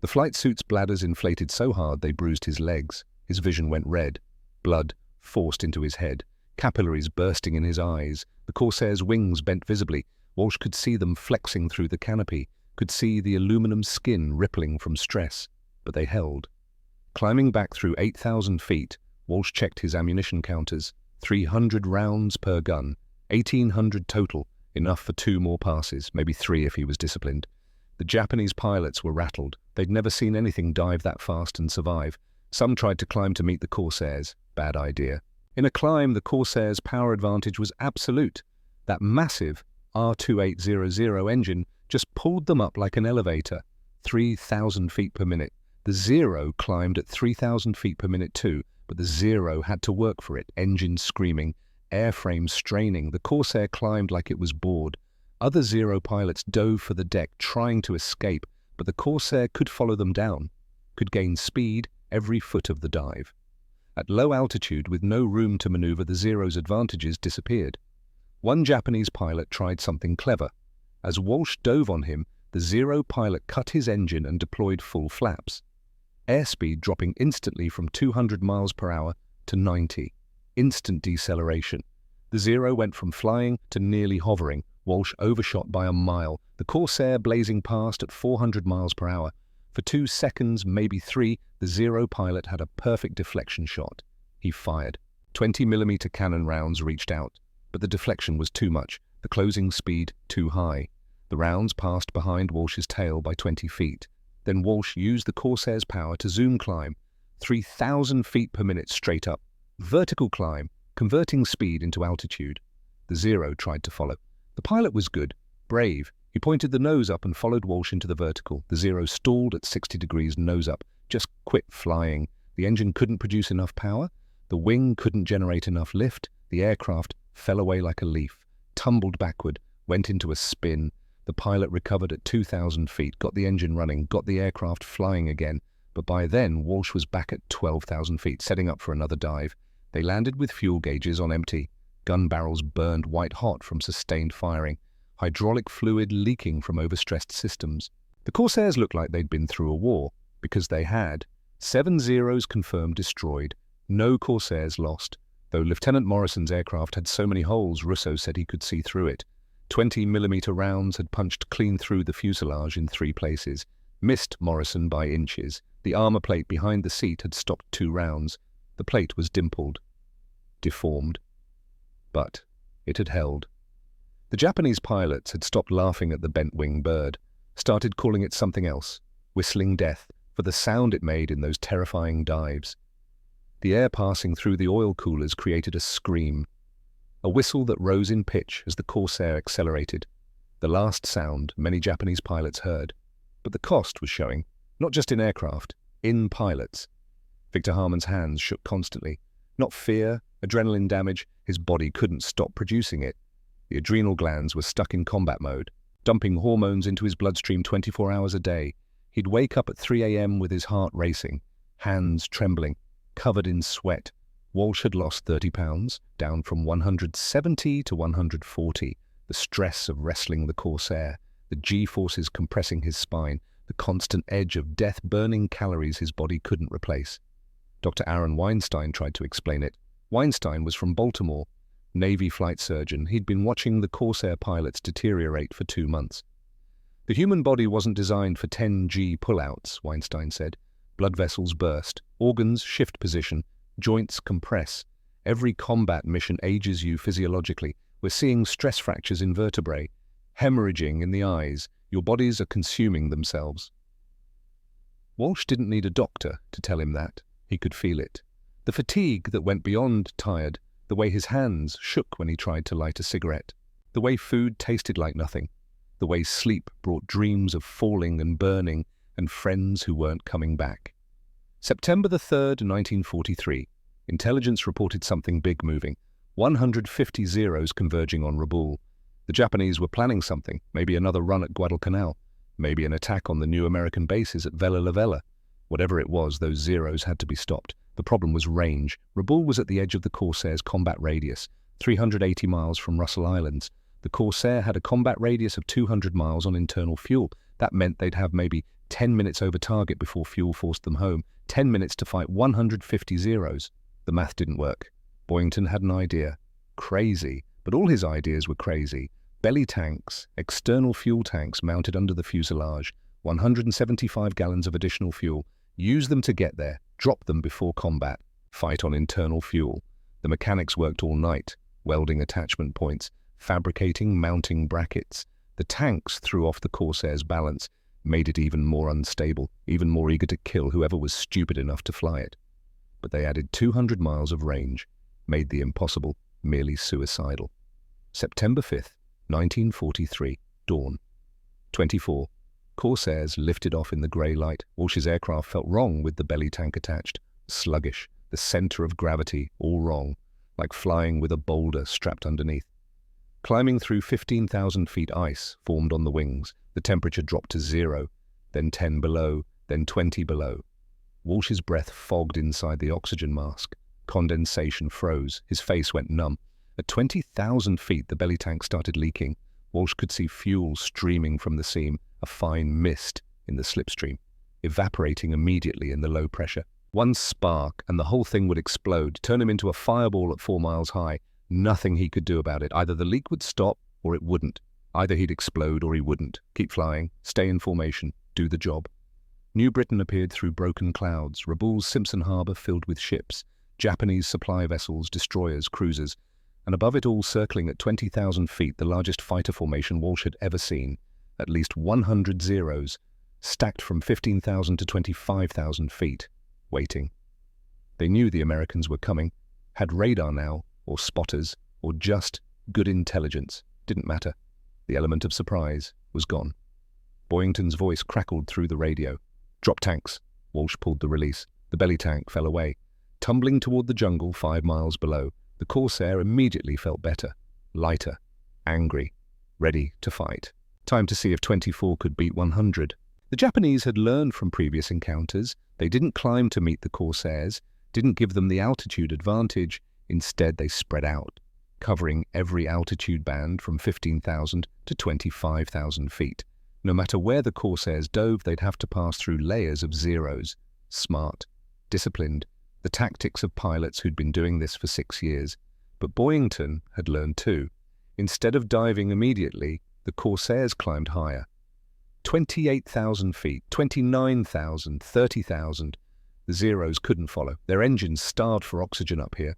The flight suit's bladders inflated so hard they bruised his legs. His vision went red. Blood forced into his head. Capillaries bursting in his eyes. The Corsair's wings bent visibly. Walsh could see them flexing through the canopy, could see the aluminum skin rippling from stress. But they held. Climbing back through 8,000 feet, Walsh checked his ammunition counters. 300 rounds per gun. 1,800 total, enough for 2 more passes, maybe 3 if he was disciplined. The Japanese pilots were rattled. They'd never seen anything dive that fast and survive. Some tried to climb to meet the Corsairs. Bad idea. In a climb, the Corsair's power advantage was absolute. That massive R2800 engine just pulled them up like an elevator. 3,000 feet per minute. The Zero climbed at 3,000 feet per minute too, but the Zero had to work for it, engines screaming, airframe straining. The Corsair climbed like it was bored. Other Zero pilots dove for the deck, trying to escape, but the Corsair could follow them down, could gain speed every foot of the dive. At low altitude, with no room to maneuver, the Zero's advantages disappeared. One Japanese pilot tried something clever. As Walsh dove on him, the Zero pilot cut his engine and deployed full flaps. Airspeed dropping instantly from 200 miles per hour to 90. Instant deceleration. The Zero went from flying to nearly hovering. Walsh overshot by a mile. The Corsair blazing past at 400 miles per hour. For 2 seconds, maybe 3, the Zero pilot had a perfect deflection shot. He fired. 20mm cannon rounds reached out, but the deflection was too much, the closing speed too high. The rounds passed behind Walsh's tail by 20 feet. Then Walsh used the Corsair's power to zoom climb, 3,000 feet per minute straight up. Vertical climb, converting speed into altitude. The Zero tried to follow. The pilot was good, brave. He pointed the nose up and followed Walsh into the vertical. The Zero stalled at 60 degrees nose up, just quit flying. The engine couldn't produce enough power. The wing couldn't generate enough lift. The aircraft fell away like a leaf, tumbled backward, went into a spin. The pilot recovered at 2,000 feet, got the engine running, got the aircraft flying again. But by then, Walsh was back at 12,000 feet, setting up for another dive. They landed with fuel gauges on empty. Gun barrels burned white hot from sustained firing. Hydraulic fluid leaking from overstressed systems. The Corsairs looked like they'd been through a war, because they had. 7 Zeros confirmed destroyed. No Corsairs lost. Though Lieutenant Morrison's aircraft had so many holes, Russo said he could see through it. 20mm rounds had punched clean through the fuselage in 3 places. Missed Morrison by inches. The armor plate behind the seat had stopped 2 rounds. The plate was dimpled, deformed. But it had held. The Japanese pilots had stopped laughing at the bent-wing bird, started calling it something else, whistling death, for the sound it made in those terrifying dives. The air passing through the oil coolers created a scream, a whistle that rose in pitch as the Corsair accelerated. The last sound many Japanese pilots heard. But the cost was showing, not just in aircraft, in pilots. Victor Harmon's hands shook constantly. Not fear, adrenaline damage, his body couldn't stop producing it. The adrenal glands were stuck in combat mode, dumping hormones into his bloodstream 24 hours a day. He'd wake up at 3 a.m. with his heart racing, hands trembling, covered in sweat. Walsh had lost 30 pounds, down from 170 to 140. The stress of wrestling the Corsair, the G-forces compressing his spine, the constant edge of death-burning calories his body couldn't replace. Dr. Aaron Weinstein tried to explain it. Weinstein was from Baltimore, Navy flight surgeon. He'd been watching the Corsair pilots deteriorate for 2 months. The human body wasn't designed for 10G pullouts, Weinstein said. Blood vessels burst, organs shift position, joints compress. Every combat mission ages you physiologically. We're seeing stress fractures in vertebrae, hemorrhaging in the eyes. Your bodies are consuming themselves. Walsh didn't need a doctor to tell him that. He could feel it. The fatigue that went beyond tired, the way his hands shook when he tried to light a cigarette, the way food tasted like nothing, the way sleep brought dreams of falling and burning and friends who weren't coming back. September the 3rd, 1943. Intelligence reported something big moving. 150 Zeros converging on Rabaul. The Japanese were planning something, maybe another run at Guadalcanal, maybe an attack on the new American bases at Vella La Vella. Whatever it was, those Zeros had to be stopped. The problem was range. Rabaul was at the edge of the Corsair's combat radius, 380 miles from Russell Islands. The Corsair had a combat radius of 200 miles on internal fuel. That meant they'd have maybe 10 minutes over target before fuel forced them home, 10 minutes to fight 150 Zeros. The math didn't work. Boyington had an idea. Crazy, but all his ideas were crazy. Belly tanks, external fuel tanks mounted under the fuselage, 175 gallons of additional fuel. Use them to get there, drop them before combat, fight on internal fuel. The mechanics worked all night, welding attachment points, fabricating mounting brackets. The tanks threw off the Corsair's balance, made it even more unstable, even more eager to kill whoever was stupid enough to fly it. But they added 200 miles of range, made the impossible merely suicidal. September 5th, 1943, dawn. 24. Corsairs lifted off in the grey light. Walsh's aircraft felt wrong with the belly tank attached. Sluggish, the centre of gravity all wrong, like flying with a boulder strapped underneath. Climbing through 15,000 feet ice formed on the wings. The temperature dropped to 0, then 10 below, then 20 below. Walsh's breath fogged inside the oxygen mask. Condensation froze. His face went numb. At 20,000 feet, the belly tank started leaking. Walsh could see fuel streaming from the seam, a fine mist in the slipstream, evaporating immediately in the low pressure. One spark and the whole thing would explode, turn him into a fireball at 4 miles high. Nothing he could do about it. Either the leak would stop or it wouldn't. Either he'd explode or he wouldn't. Keep flying, stay in formation, do the job. New Britain appeared through broken clouds. Rabaul's Simpson Harbor filled with ships, Japanese supply vessels, destroyers, cruisers, and above it all, circling at 20,000 feet, the largest fighter formation Walsh had ever seen. At least 100 Zeros, stacked from 15,000 to 25,000 feet, waiting. They knew the Americans were coming, had radar now, or spotters, or just good intelligence. Didn't matter. The element of surprise was gone. Boyington's voice crackled through the radio. "Drop tanks." Walsh pulled the release. The belly tank fell away. Tumbling toward the jungle 5 miles below, the Corsair immediately felt better, lighter, angry, ready to fight. Time to see if 24 could beat 100. The Japanese had learned from previous encounters. They didn't climb to meet the Corsairs, didn't give them the altitude advantage. Instead, they spread out, covering every altitude band from 15,000 to 25,000 feet. No matter where the Corsairs dove, they'd have to pass through layers of Zeros. Smart, disciplined, the tactics of pilots who'd been doing this for 6 years. But Boyington had learned too. Instead of diving immediately, the Corsairs climbed higher. 28,000 feet, 29,000, 30,000. The Zeros couldn't follow. Their engines starved for oxygen up here.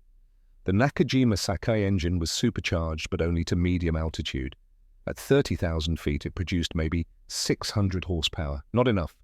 The Nakajima Sakai engine was supercharged, but only to medium altitude. At 30,000 feet, it produced maybe 600 horsepower. Not enough.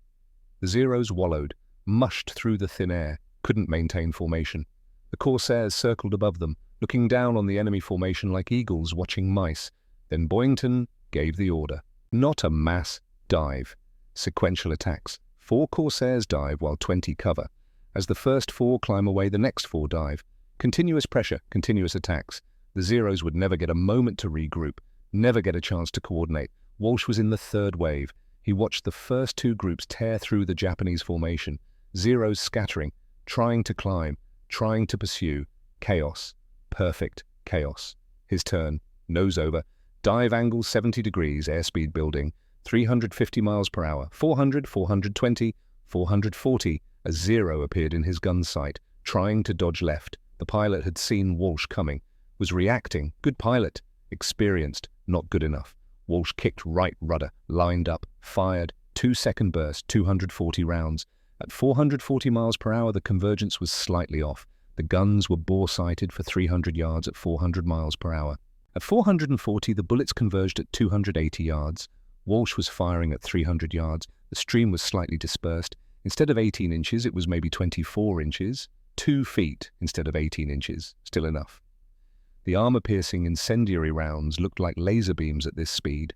The Zeros wallowed, mushed through the thin air, couldn't maintain formation. The Corsairs circled above them, looking down on the enemy formation like eagles watching mice. Then Boyington gave the order. Not a mass dive. Sequential attacks. 4 Corsairs dive while 20 cover. As the first 4 climb away, the next 4 dive. Continuous pressure, continuous attacks. The Zeros would never get a moment to regroup, never get a chance to coordinate. Walsh was in the 3rd wave. He watched the first 2 groups tear through the Japanese formation. Zeros scattering, trying to climb, trying to pursue. Chaos. Perfect chaos. His turn. Nose over. Dive angle 70 degrees, airspeed building. 350 miles per hour. 400, 420, 440. A Zero appeared in his gun sight, trying to dodge left. The pilot had seen Walsh coming, was reacting. Good pilot. Experienced. Not good enough. Walsh kicked right rudder, lined up, fired. 2-second burst, 240 rounds. At 440 miles per hour, the convergence was slightly off. The guns were bore-sighted for 300 yards at 400 miles per hour. At 440, the bullets converged at 280 yards. Walsh was firing at 300 yards. The stream was slightly dispersed. Instead of 18 inches, it was maybe 24 inches. 2 feet instead of 18 inches. Still enough. The armor-piercing incendiary rounds looked like laser beams at this speed.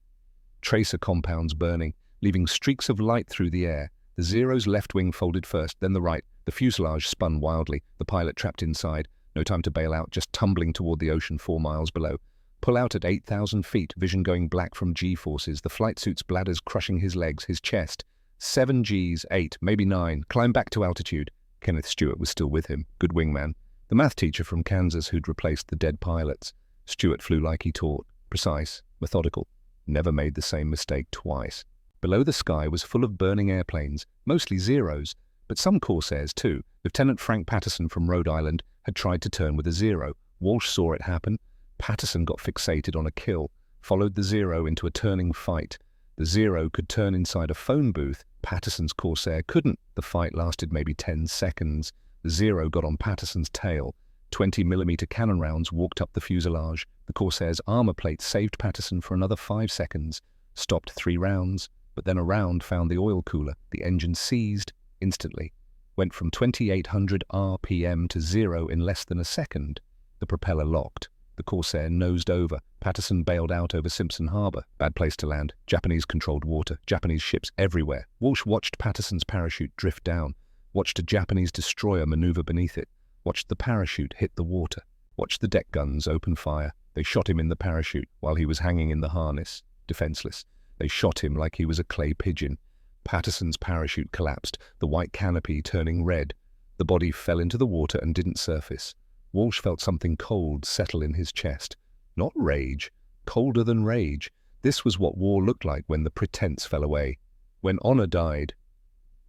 Tracer compounds burning, leaving streaks of light through the air. The Zero's left wing folded first, then the right. The fuselage spun wildly. The pilot trapped inside. No time to bail out, just tumbling toward the ocean 4 miles below. Pull out at 8,000 feet, vision going black from G-forces, the flight suit's bladders crushing his legs, his chest. 7 Gs, 8, maybe 9. Climb back to altitude. Kenneth Stewart was still with him. Good wingman. The math teacher from Kansas who'd replaced the dead pilots. Stewart flew like he taught. Precise, methodical. Never made the same mistake twice. Below the sky was full of burning airplanes, mostly Zeros, but some Corsairs too. Lieutenant Frank Patterson from Rhode Island had tried to turn with a Zero. Walsh saw it happen. Patterson got fixated on a kill, followed the Zero into a turning fight. The Zero could turn inside a phone booth. Patterson's Corsair couldn't. The fight lasted maybe 10 seconds. The Zero got on Patterson's tail. 20mm cannon rounds walked up the fuselage. The Corsair's armor plate saved Patterson for another 5 seconds. Stopped 3 rounds, but then a round found the oil cooler. The engine seized instantly. Went from 2,800 RPM to 0 in less than a second. The propeller locked. The Corsair nosed over. Patterson bailed out over Simpson Harbor. Bad place to land. Japanese-controlled water. Japanese ships everywhere. Walsh watched Patterson's parachute drift down. Watched a Japanese destroyer maneuver beneath it. Watched the parachute hit the water. Watched the deck guns open fire. They shot him in the parachute while he was hanging in the harness, defenseless. They shot him like he was a clay pigeon. Patterson's parachute collapsed, the white canopy turning red. The body fell into the water and didn't surface. Walsh felt something cold settle in his chest. Not rage, colder than rage. This was what war looked like when the pretense fell away, when honor died,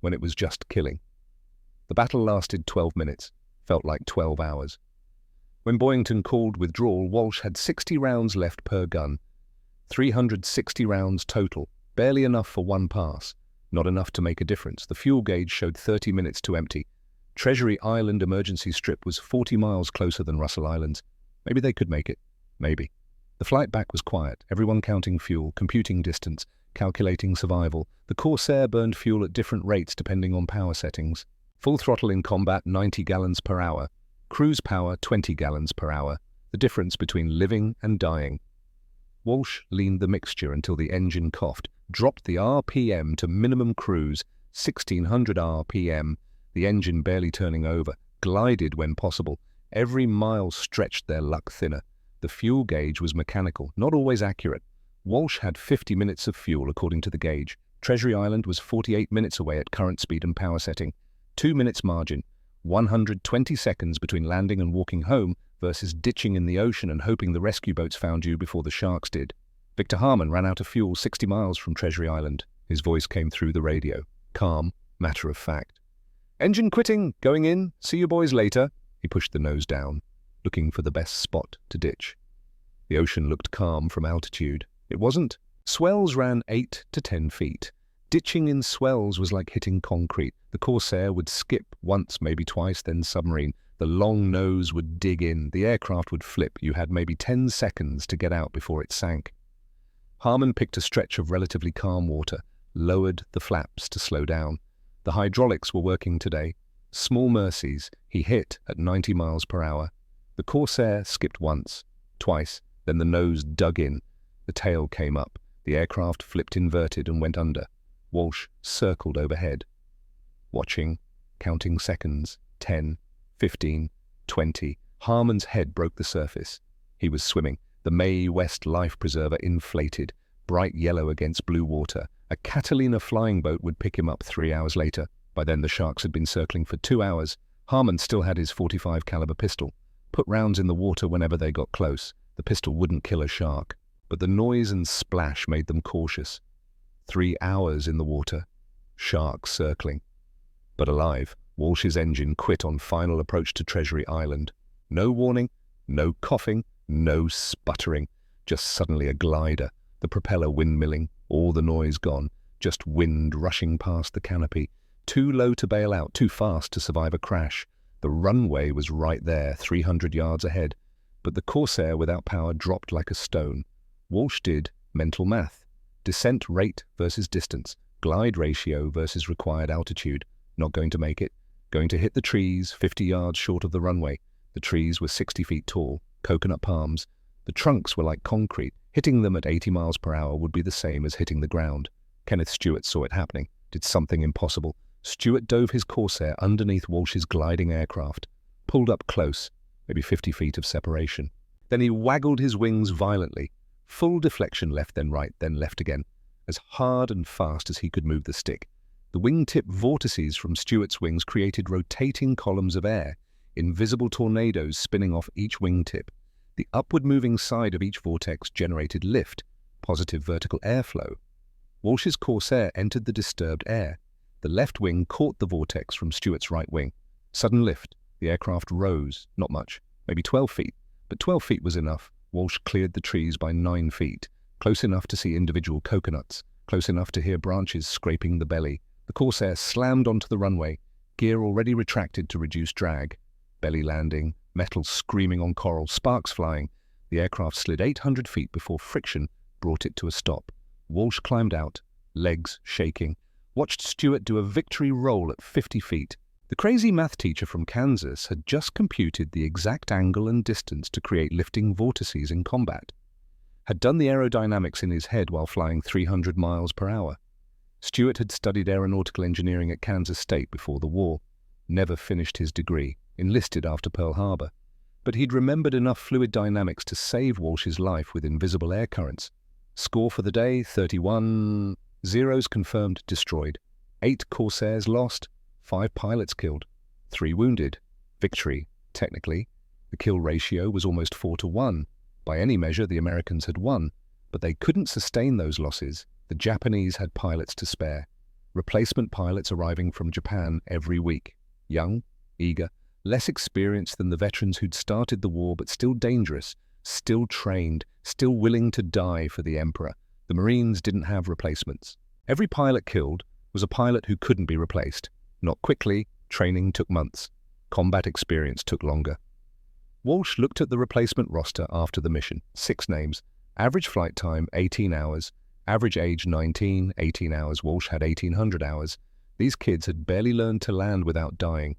when it was just killing. The battle lasted 12 minutes, felt like 12 hours. When Boyington called withdrawal, Walsh had 60 rounds left per gun. 360 rounds total, barely enough for one pass. Not enough to make a difference. The fuel gauge showed 30 minutes to empty. Treasury Island emergency strip was 40 miles closer than Russell Islands. Maybe they could make it. Maybe. The flight back was quiet, everyone counting fuel, computing distance, calculating survival. The Corsair burned fuel at different rates depending on power settings. Full throttle in combat, 90 gallons per hour. Cruise power, 20 gallons per hour. The difference between living and dying. Walsh leaned the mixture until the engine coughed, dropped the RPM to minimum cruise, 1600 RPM, the engine barely turning over, glided when possible. Every mile stretched their luck thinner. The fuel gauge was mechanical, not always accurate. Walsh had 50 minutes of fuel according to the gauge. Treasury Island was 48 minutes away at current speed and power setting. 2 minutes margin, 120 seconds between landing and walking home versus ditching in the ocean and hoping the rescue boats found you before the sharks did. Victor Harmon ran out of fuel 60 miles from Treasury Island. His voice came through the radio, calm, matter of fact. "Engine quitting, going in, see you boys later." He pushed the nose down, looking for the best spot to ditch. The ocean looked calm from altitude. It wasn't. Swells ran 8 to 10 feet. Ditching in swells was like hitting concrete. The Corsair would skip once, maybe twice, then submarine. The long nose would dig in. The aircraft would flip. You had maybe 10 seconds to get out before it sank. Harmon picked a stretch of relatively calm water, lowered the flaps to slow down. The hydraulics were working today. Small mercies. He hit at 90 miles per hour. The Corsair skipped once, twice, then the nose dug in. The tail came up. The aircraft flipped inverted and went under. Walsh circled overhead, watching, counting seconds, 10, 15, 20. Harmon's head broke the surface. He was swimming. The Mae West life preserver inflated, bright yellow against blue water. A Catalina flying boat would pick him up 3 hours later. By then the sharks had been circling for 2 hours. Harmon still had his .45 caliber pistol. Put rounds in the water whenever they got close. The pistol wouldn't kill a shark, but the noise and splash made them cautious. 3 hours in the water. Sharks circling. But alive, Walsh's engine quit on final approach to Treasury Island. No warning, no coughing, no sputtering. Just suddenly a glider, the propeller windmilling, all the noise gone, just wind rushing past the canopy. Too low to bail out, too fast to survive a crash. The runway was right there, 300 yards ahead. But the Corsair without power dropped like a stone. Walsh did mental math. Descent rate versus distance. Glide ratio versus required altitude. Not going to make it. Going to hit the trees 50 yards short of the runway. The trees were 60 feet tall, coconut palms. The trunks were like concrete. Hitting them at 80 miles per hour would be the same as hitting the ground. Kenneth Stewart saw it happening, did something impossible. Stewart dove his Corsair underneath Walsh's gliding aircraft, pulled up close, maybe 50 feet of separation. Then he waggled his wings violently. Full deflection left, then right, then left again, as hard and fast as he could move the stick. The wingtip vortices from Stewart's wings created rotating columns of air, invisible tornadoes spinning off each wingtip. The upward-moving side of each vortex generated lift, positive vertical airflow. Walsh's Corsair entered the disturbed air. The left wing caught the vortex from Stewart's right wing. Sudden lift. The aircraft rose, not much, maybe 12 feet, but 12 feet was enough. Walsh cleared the trees by 9 feet, close enough to see individual coconuts, close enough to hear branches scraping the belly. The Corsair slammed onto the runway, gear already retracted to reduce drag. Belly landing, metal screaming on coral, sparks flying. The aircraft slid 800 feet before friction brought it to a stop. Walsh climbed out, legs shaking, watched Stewart do a victory roll at 50 feet. The crazy math teacher from Kansas had just computed the exact angle and distance to create lifting vortices in combat. Had done the aerodynamics in his head while flying 300 miles per hour. Stewart had studied aeronautical engineering at Kansas State before the war. Never finished his degree, enlisted after Pearl Harbor. But he'd remembered enough fluid dynamics to save Walsh's life with invisible air currents. Score for the day, 31. Zeros confirmed destroyed. 8 Corsairs lost. 5 pilots killed, 3 wounded. Victory, technically. The kill ratio was almost 4 to 1. By any measure, the Americans had won, but they couldn't sustain those losses. The Japanese had pilots to spare. Replacement pilots arriving from Japan every week. Young, eager, less experienced than the veterans who'd started the war, but still dangerous, still trained, still willing to die for the Emperor. The Marines didn't have replacements. Every pilot killed was a pilot who couldn't be replaced. Not quickly, training took months. Combat experience took longer. Walsh looked at the replacement roster after the mission. 6 names. Average flight time, 18 hours. Average age, 19, 18 hours. Walsh had 1,800 hours. These kids had barely learned to land without dying.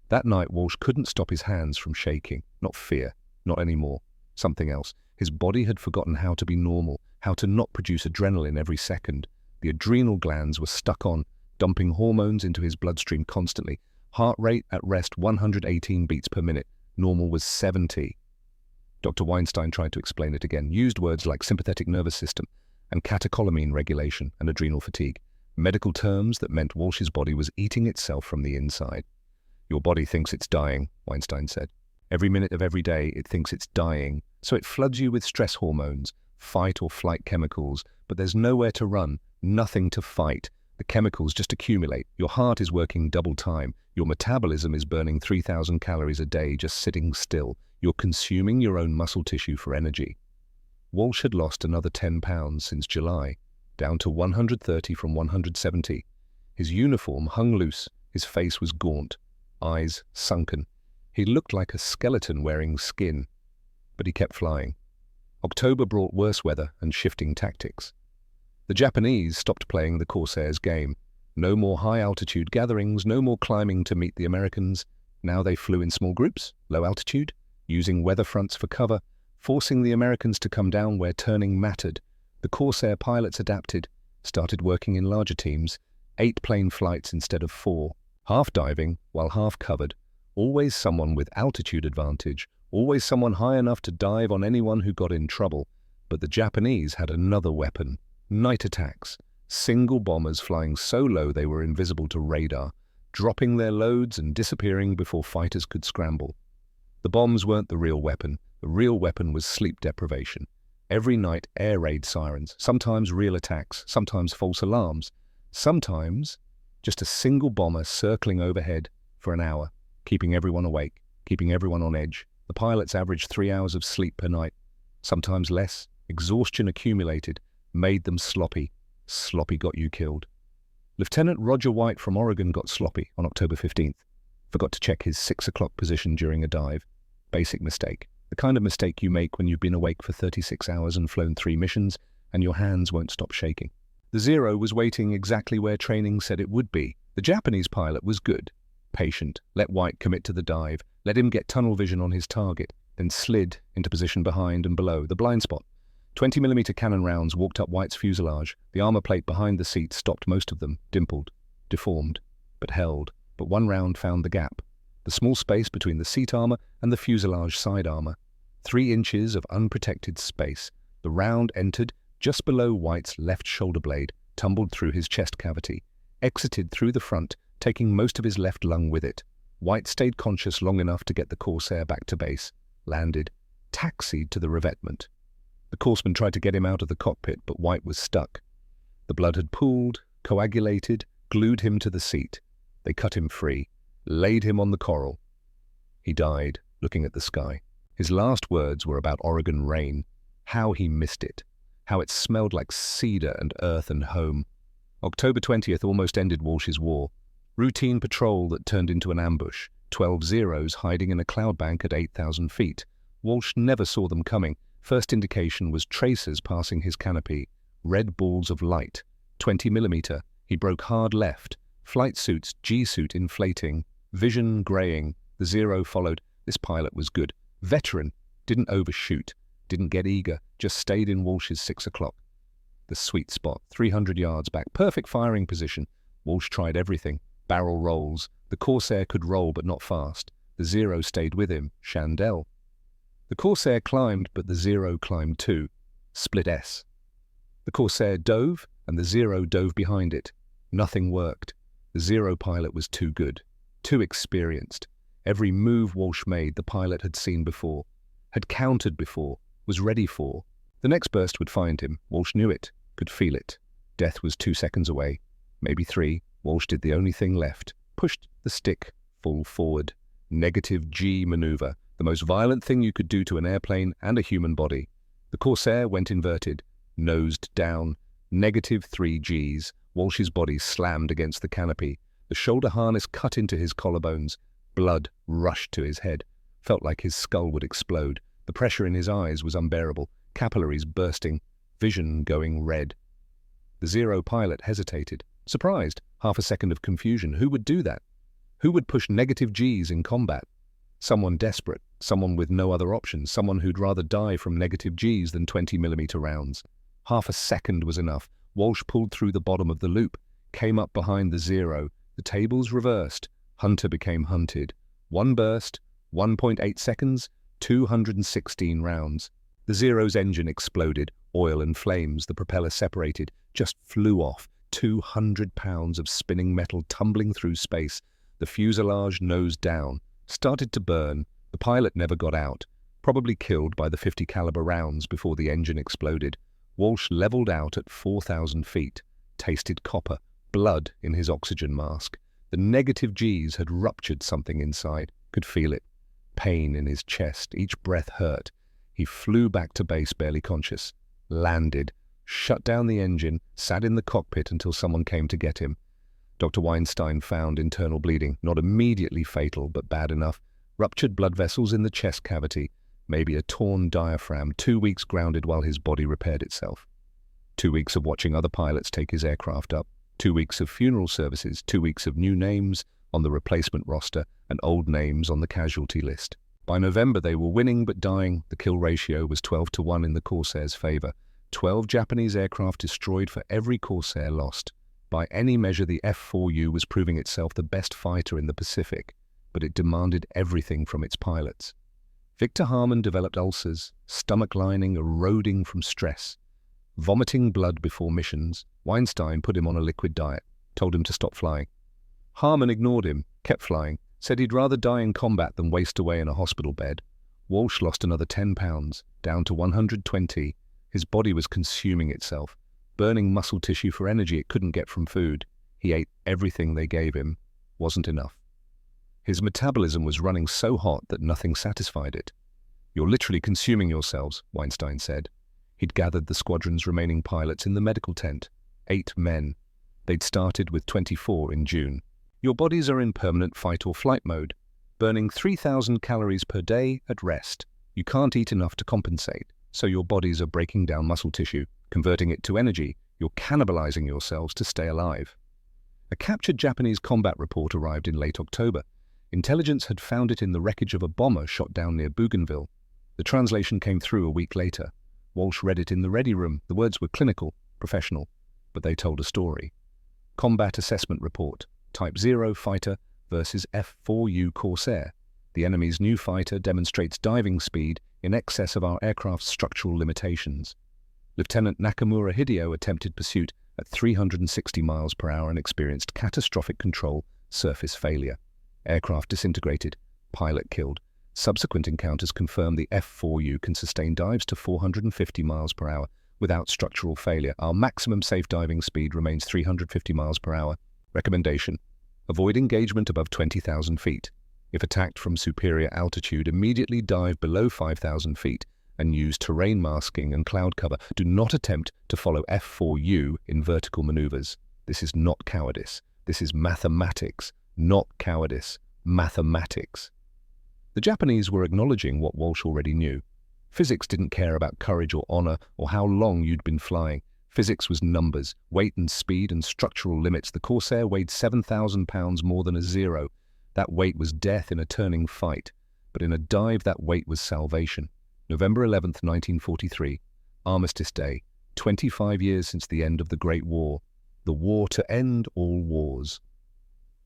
That night, Walsh couldn't stop his hands from shaking. Not fear. Not anymore. Something else. His body had forgotten how to be normal, how to not produce adrenaline every second. The adrenal glands were stuck on, dumping hormones into his bloodstream constantly. Heart rate at rest 118 beats per minute. Normal was 70. Dr. Weinstein tried to explain it again, used words like sympathetic nervous system and catecholamine regulation and adrenal fatigue, medical terms that meant Walsh's body was eating itself from the inside. Your body thinks it's dying, Weinstein said. Every minute of every day, it thinks it's dying, so it floods you with stress hormones, fight or flight chemicals, but there's nowhere to run, nothing to fight. The chemicals just accumulate. Your heart is working double time. Your metabolism is burning 3,000 calories a day just sitting still. You're consuming your own muscle tissue for energy. Walsh had lost another 10 pounds since July, down to 130 from 170. His uniform hung loose. His face was gaunt, eyes sunken. He looked like a skeleton wearing skin, but he kept flying. October brought worse weather and shifting tactics. The Japanese stopped playing the Corsairs' game. No more high-altitude gatherings, no more climbing to meet the Americans. Now they flew in small groups, low altitude, using weather fronts for cover, forcing the Americans to come down where turning mattered. The Corsair pilots adapted, started working in larger teams, 8-plane flights instead of 4, half diving while half covered, always someone with altitude advantage, always someone high enough to dive on anyone who got in trouble. But the Japanese had another weapon. Night attacks, single bombers flying so low they were invisible to radar, dropping their loads and disappearing before fighters could scramble. The bombs weren't the real weapon. The real weapon was sleep deprivation. Every night, air raid sirens, sometimes real attacks, sometimes false alarms, sometimes just a single bomber circling overhead for an hour, keeping everyone awake, keeping everyone on edge. The pilots averaged 3 hours of sleep per night, sometimes less. Exhaustion accumulated, made them sloppy. Sloppy got you killed. Lieutenant Roger White from Oregon got sloppy on October 15th. Forgot to check his 6 o'clock position during a dive. Basic mistake. The kind of mistake you make when you've been awake for 36 hours and flown 3 missions and your hands won't stop shaking. The Zero was waiting exactly where training said it would be. The Japanese pilot was good, patient, let White commit to the dive, let him get tunnel vision on his target, then slid into position behind and below the blind spot. 20mm cannon rounds walked up White's fuselage. The armor plate behind the seat stopped most of them, dimpled, deformed, but held. But one round found the gap, the small space between the seat armor and the fuselage side armor. 3 inches of unprotected space. The round entered just below White's left shoulder blade, tumbled through his chest cavity, exited through the front, taking most of his left lung with it. White stayed conscious long enough to get the Corsair back to base, landed, taxied to the revetment. The courseman tried to get him out of the cockpit, but White was stuck. The blood had pooled, coagulated, glued him to the seat. They cut him free, laid him on the coral. He died, looking at the sky. His last words were about Oregon rain, how he missed it, how it smelled like cedar and earth and home. October 20th almost ended Walsh's war. Routine patrol that turned into an ambush, 12 Zeros hiding in a cloud bank at 8,000 feet. Walsh never saw them coming. First indication was tracers passing his canopy, red balls of light, 20mm. He broke hard left, flight suits, G-suit inflating, vision graying. The Zero followed. This pilot was good. Veteran, didn't overshoot, didn't get eager, just stayed in Walsh's 6 o'clock. The sweet spot, 300 yards back, perfect firing position. Walsh tried everything. Barrel rolls. The Corsair could roll, but not fast. The Zero stayed with him. Chandelle. The Corsair climbed, but the Zero climbed too. Split S. The Corsair dove, and the Zero dove behind it. Nothing worked. The Zero pilot was too good, too experienced. Every move Walsh made, the pilot had seen before, had countered before, was ready for. The next burst would find him. Walsh knew it, could feel it. Death was 2 seconds away, maybe 3. Walsh did the only thing left. Pushed the stick full forward. Negative G maneuver. The most violent thing you could do to an airplane and a human body. The Corsair went inverted, nosed down, negative 3 Gs. Walsh's body slammed against the canopy. The shoulder harness cut into his collarbones. Blood rushed to his head. Felt like his skull would explode. The pressure in his eyes was unbearable, capillaries bursting, vision going red. The Zero pilot hesitated, surprised, half a second of confusion. Who would do that? Who would push negative Gs in combat? Someone desperate, someone with no other options, someone who'd rather die from negative Gs than 20mm rounds. Half a second was enough. Walsh pulled through the bottom of the loop, came up behind the Zero. The tables reversed. Hunter became hunted. One burst, 1.8 seconds, 216 rounds. The Zero's engine exploded, oil and flames, the propeller separated, just flew off, 200 pounds of spinning metal tumbling through space. The fuselage nosed down, started to burn. The pilot never got out, probably killed by the 50 caliber rounds before the engine exploded. Walsh leveled out at 4,000 feet, tasted copper, blood in his oxygen mask. The negative Gs had ruptured something inside, could feel it. Pain in his chest, each breath hurt. He flew back to base barely conscious, landed, shut down the engine, sat in the cockpit until someone came to get him. Dr. Weinstein found internal bleeding, not immediately fatal, but bad enough. Ruptured blood vessels in the chest cavity, maybe a torn diaphragm, 2 weeks grounded while his body repaired itself. 2 weeks of watching other pilots take his aircraft up, 2 weeks of funeral services, 2 weeks of new names on the replacement roster and old names on the casualty list. By November they were winning but dying. The kill ratio was 12-1 in the Corsair's favor. 12 Japanese aircraft destroyed for every Corsair lost. By any measure, the F-4U was proving itself the best fighter in the Pacific, but it demanded everything from its pilots. Victor Harmon developed ulcers, stomach lining eroding from stress, vomiting blood before missions. Weinstein put him on a liquid diet, told him to stop flying. Harmon ignored him, kept flying, said he'd rather die in combat than waste away in a hospital bed. Walsh lost another 10 pounds, down to 120. His body was consuming itself, burning muscle tissue for energy it couldn't get from food. He ate everything they gave him. Wasn't enough. His metabolism was running so hot that nothing satisfied it. "You're literally consuming yourselves," Weinstein said. He'd gathered the squadron's remaining pilots in the medical tent. 8 men. They'd started with 24 in June. "Your bodies are in permanent fight or flight mode, burning 3,000 calories per day at rest. You can't eat enough to compensate, so your bodies are breaking down muscle tissue, converting it to energy. You're cannibalizing yourselves to stay alive." A captured Japanese combat report arrived in late October. Intelligence had found it in the wreckage of a bomber shot down near Bougainville. The translation came through a week later. Walsh read it in the ready room. The words were clinical, professional, but they told a story. Combat Assessment Report. Type 0 fighter versus F-4U Corsair. The enemy's new fighter demonstrates diving speed in excess of our aircraft's structural limitations. Lieutenant Nakamura Hideo attempted pursuit at 360 miles per hour and experienced catastrophic control surface failure. Aircraft disintegrated, pilot killed. Subsequent encounters confirm the F-4U can sustain dives to 450 miles per hour without structural failure. Our maximum safe diving speed remains 350 miles per hour. Recommendation: avoid engagement above 20,000 feet. If attacked from superior altitude, immediately dive below 5,000 feet and use terrain masking and cloud cover. Do not attempt to follow F-4U in vertical maneuvers. This is not cowardice. This is mathematics. Not cowardice. Mathematics. The Japanese were acknowledging what Walsh already knew. Physics didn't care about courage or honor or how long you'd been flying. Physics was numbers, weight and speed and structural limits. The Corsair weighed 7,000 pounds more than a Zero. That weight was death in a turning fight. But in a dive, that weight was salvation. November 11th, 1943. Armistice Day. 25 years since the end of the Great War. The war to end all wars.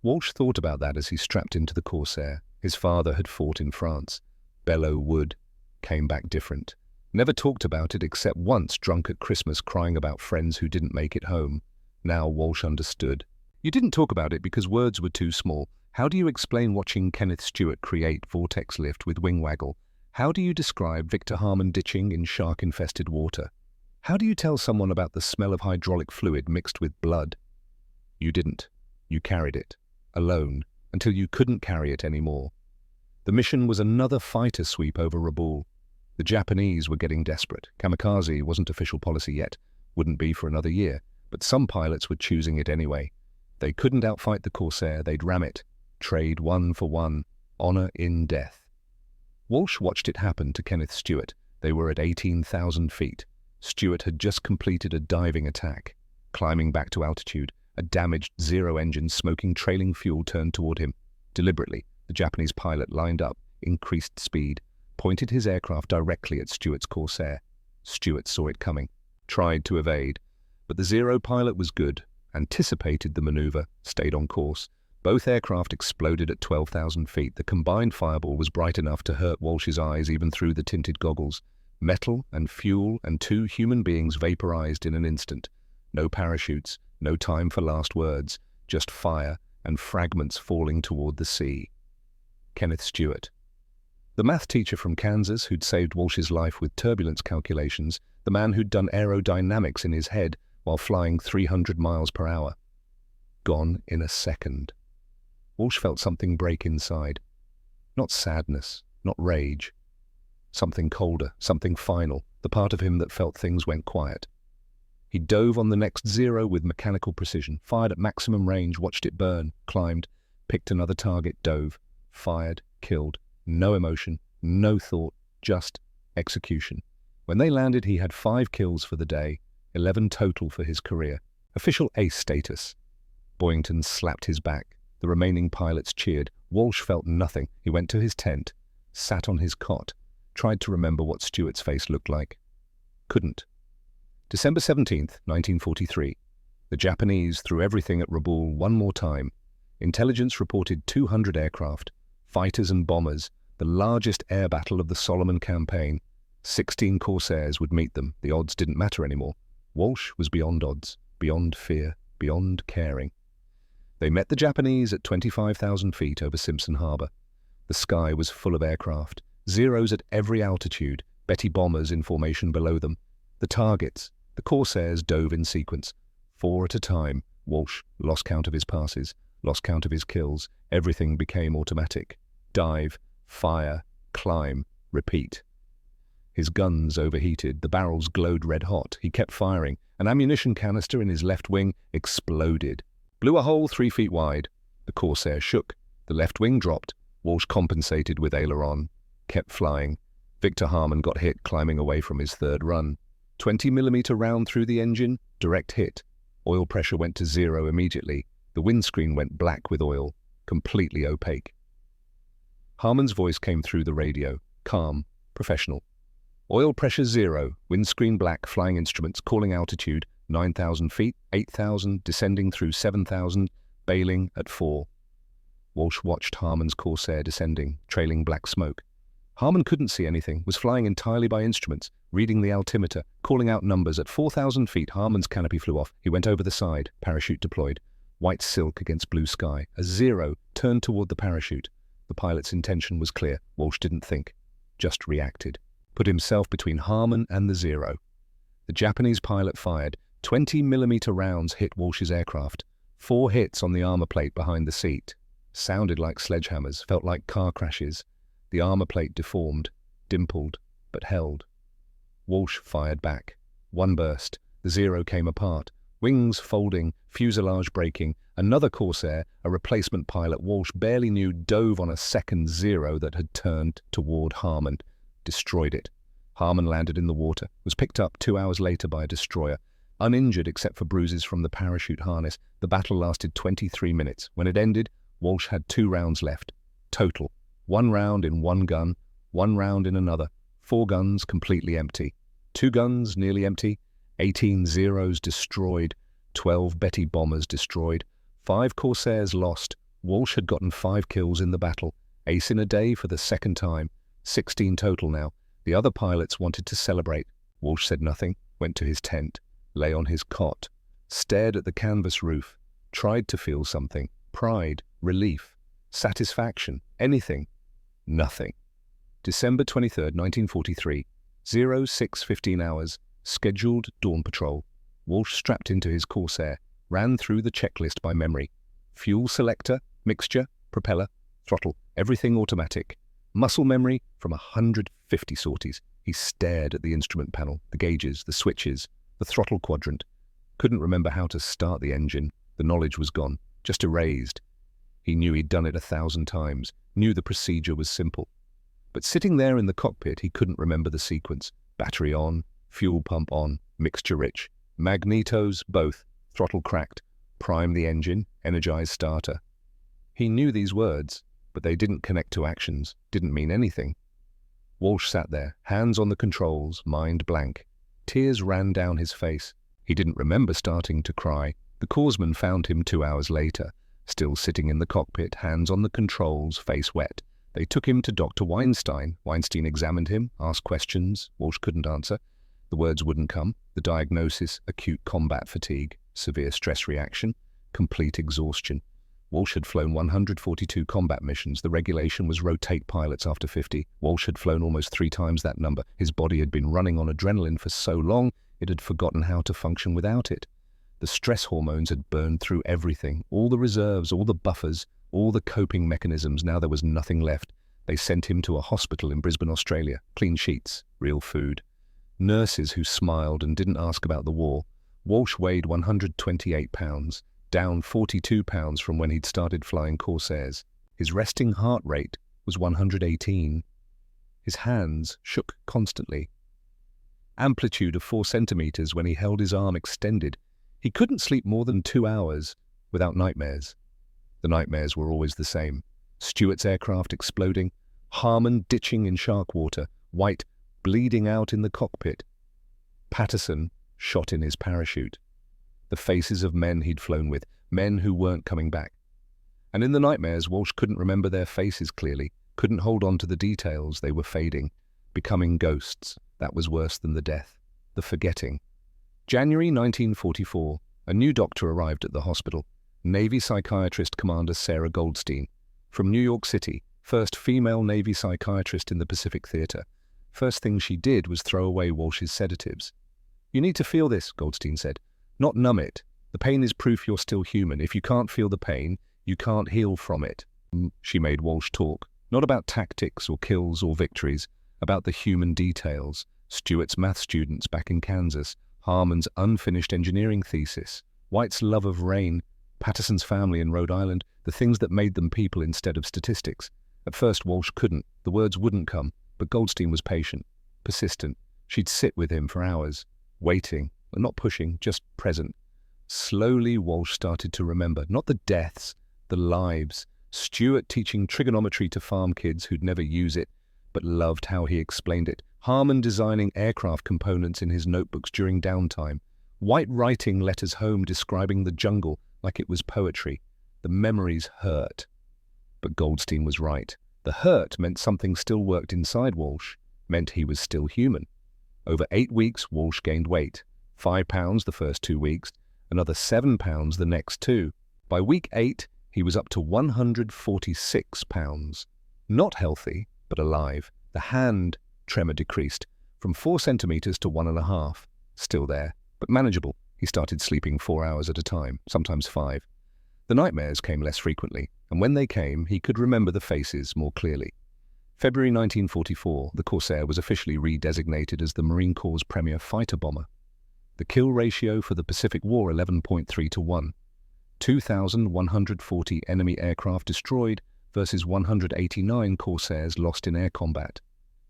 Walsh thought about that as he strapped into the Corsair. His father had fought in France. Belleau Wood. Came back different. Never talked about it except once drunk at Christmas crying about friends who didn't make it home. Now Walsh understood. You didn't talk about it because words were too small. How do you explain watching Kenneth Stewart create vortex lift with wing waggle? How do you describe Victor Harmon ditching in shark-infested water? How do you tell someone about the smell of hydraulic fluid mixed with blood? You didn't. You carried it. Alone, until you couldn't carry it anymore. The mission was another fighter sweep over Rabaul. The Japanese were getting desperate. Kamikaze wasn't official policy yet, wouldn't be for another year, but some pilots were choosing it anyway. They couldn't outfight the Corsair, they'd ram it. Trade one for one, honor in death. Walsh watched it happen to Kenneth Stewart. They were at 18,000 feet. Stewart had just completed a diving attack. Climbing back to altitude, a damaged Zero engine smoking trailing fuel turned toward him. Deliberately, the Japanese pilot lined up, increased speed, pointed his aircraft directly at Stewart's Corsair. Stewart saw it coming, tried to evade, but the Zero pilot was good, anticipated the maneuver, stayed on course. Both aircraft exploded at 12,000 feet. The combined fireball was bright enough to hurt Walsh's eyes even through the tinted goggles. Metal and fuel and 2 human beings vaporized in an instant. No parachutes, no time for last words, just fire and fragments falling toward the sea. Kenneth Stewart. The math teacher from Kansas who'd saved Walsh's life with turbulence calculations, the man who'd done aerodynamics in his head while flying 300 miles per hour. Gone in a second. Walsh felt something break inside. Not sadness, not rage. Something colder, something final, the part of him that felt things went quiet. He dove on the next Zero with mechanical precision, fired at maximum range, watched it burn, climbed, picked another target, dove, fired, killed. No emotion, no thought, just execution. When they landed, he had 5 kills for the day, 11 total for his career. Official ace status. Boyington slapped his back. The remaining pilots cheered. Walsh felt nothing. He went to his tent, sat on his cot, tried to remember what Stewart's face looked like. Couldn't. December 17th, 1943. The Japanese threw everything at Rabaul one more time. Intelligence reported 200 aircraft, fighters and bombers, the largest air battle of the Solomon campaign. 16 Corsairs would meet them. The odds didn't matter anymore. Walsh was beyond odds, beyond fear, beyond caring. They met the Japanese at 25,000 feet over Simpson Harbor. The sky was full of aircraft, Zeros at every altitude, Betty bombers in formation below them. The targets, the Corsairs dove in sequence. 4 at a time. Walsh lost count of his passes, lost count of his kills. Everything became automatic. Dive, fire, climb, repeat. His guns overheated, the barrels glowed red-hot. He kept firing. An ammunition canister in his left wing exploded. Blew a hole 3 feet wide. The Corsair shook. The left wing dropped. Walsh compensated with aileron. Kept flying. Victor Harmon got hit climbing away from his 3rd run. 20mm round through the engine, direct hit. Oil pressure went to 0 immediately. The windscreen went black with oil, completely opaque. Harmon's voice came through the radio, calm, professional. Oil pressure 0, windscreen black, flying instruments, calling altitude, 9,000 feet, 8,000, descending through 7,000, bailing at 4. Walsh watched Harmon's Corsair descending, trailing black smoke. Harmon couldn't see anything, was flying entirely by instruments, reading the altimeter, calling out numbers. At 4,000 feet, Harmon's canopy flew off. He went over the side, parachute deployed. White silk against blue sky. A 0 turned toward the parachute. The pilot's intention was clear. Walsh didn't think, just reacted. Put himself between Harmon and the 0. The Japanese pilot fired. 20mm rounds hit Walsh's aircraft. 4 hits on the armor plate behind the seat. Sounded like sledgehammers, felt like car crashes. The armor plate deformed, dimpled, but held. Walsh fired back. 1 burst. The 0 came apart. Wings folding, fuselage breaking. Another Corsair, a replacement pilot Walsh barely knew, dove on a second 0 that had turned toward Harmon. Destroyed it. Harmon landed in the water, was picked up 2 hours later by a destroyer. Uninjured except for bruises from the parachute harness, the battle lasted 23 minutes. When it ended, Walsh had 2 rounds left. Total. 1 round in one gun, 1 round in another. 4 guns completely empty. 2 guns nearly empty. 18 Zeros destroyed. 12 Betty bombers destroyed. 5 Corsairs lost. Walsh had gotten 5 kills in the battle. Ace in a day for the 2nd time. 16 total now. The other pilots wanted to celebrate. Walsh said nothing, went to his tent, lay on his cot, stared at the canvas roof, tried to feel something. Pride, relief, satisfaction, anything. Nothing. December 23rd, 1943. 06:15 hours. Scheduled dawn patrol. Walsh strapped into his Corsair, ran through the checklist by memory. Fuel selector, mixture, propeller, throttle, everything automatic. Muscle memory from 150 sorties. He stared at the instrument panel, the gauges, the switches, the throttle quadrant. Couldn't remember how to start the engine. The knowledge was gone, just erased. He knew he'd done it 1,000 times, knew the procedure was simple. But sitting there in the cockpit, he couldn't remember the sequence. Battery on, fuel pump on, mixture rich. Magnetos, both. Throttle cracked. Prime the engine, energize starter. He knew these words, but they didn't connect to actions, didn't mean anything. Walsh sat there, hands on the controls, mind blank. Tears ran down his face. He didn't remember starting to cry. The corpsman found him 2 hours later, still sitting in the cockpit, hands on the controls, face wet. They took him to Dr. Weinstein. Weinstein examined him, asked questions. Walsh couldn't answer. The words wouldn't come. The diagnosis: acute combat fatigue, severe stress reaction, complete exhaustion. Walsh had flown 142 combat missions. The regulation was rotate pilots after 50. Walsh had flown almost 3 times that number. His body had been running on adrenaline for so long, it had forgotten how to function without it. The stress hormones had burned through everything, all the reserves, all the buffers, all the coping mechanisms. Now there was nothing left. They sent him to a hospital in Brisbane, Australia. Clean sheets, real food. Nurses who smiled and didn't ask about the war. Walsh weighed 128 pounds, down 42 pounds from when he'd started flying Corsairs. His resting heart rate was 118. His hands shook constantly. Amplitude of 4 centimeters when he held his arm extended. He couldn't sleep more than 2 hours without nightmares. The nightmares were always the same. Stewart's aircraft exploding, Harmon ditching in shark water, White bleeding out in the cockpit, Patterson shot in his parachute. The faces of men he'd flown with, men who weren't coming back. And in the nightmares, Walsh couldn't remember their faces clearly, couldn't hold on to the details. They were fading, becoming ghosts. That was worse than the death, the forgetting. January 1944, a new doctor arrived at the hospital. Navy psychiatrist Commander Sarah Goldstein. From New York City, first female Navy psychiatrist in the Pacific Theater. First thing she did was throw away Walsh's sedatives. "You need to feel this," Goldstein said. "Not numb it. The pain is proof you're still human. If you can't feel the pain, you can't heal from it." She made Walsh talk, not about tactics or kills or victories, about the human details. Stewart's math students back in Kansas, Harmon's unfinished engineering thesis, White's love of rain, Patterson's family in Rhode Island, the things that made them people instead of statistics. At first, Walsh couldn't. The words wouldn't come, but Goldstein was patient, persistent. She'd sit with him for hours, waiting, and not pushing, just present. Slowly, Walsh started to remember, not the deaths, the lives. Stewart teaching trigonometry to farm kids who'd never use it, but loved how he explained it. Harmon designing aircraft components in his notebooks during downtime. White writing letters home describing the jungle like it was poetry. The memories hurt. But Goldstein was right. The hurt meant something still worked inside Walsh, meant he was still human. Over 8 weeks, Walsh gained weight. 5 pounds the first 2 weeks, another 7 pounds the next 2. By week 8, he was up to 146 pounds. Not healthy, but alive. The hand tremor decreased from 4 centimeters to 1.5. Still there, but manageable. He started sleeping 4 hours at a time, sometimes 5. The nightmares came less frequently, and when they came, he could remember the faces more clearly. February 1944, the Corsair was officially redesignated as the Marine Corps' premier fighter bomber. The kill ratio for the Pacific War 11.3 to 1. 2,140 enemy aircraft destroyed versus 189 Corsairs lost in air combat.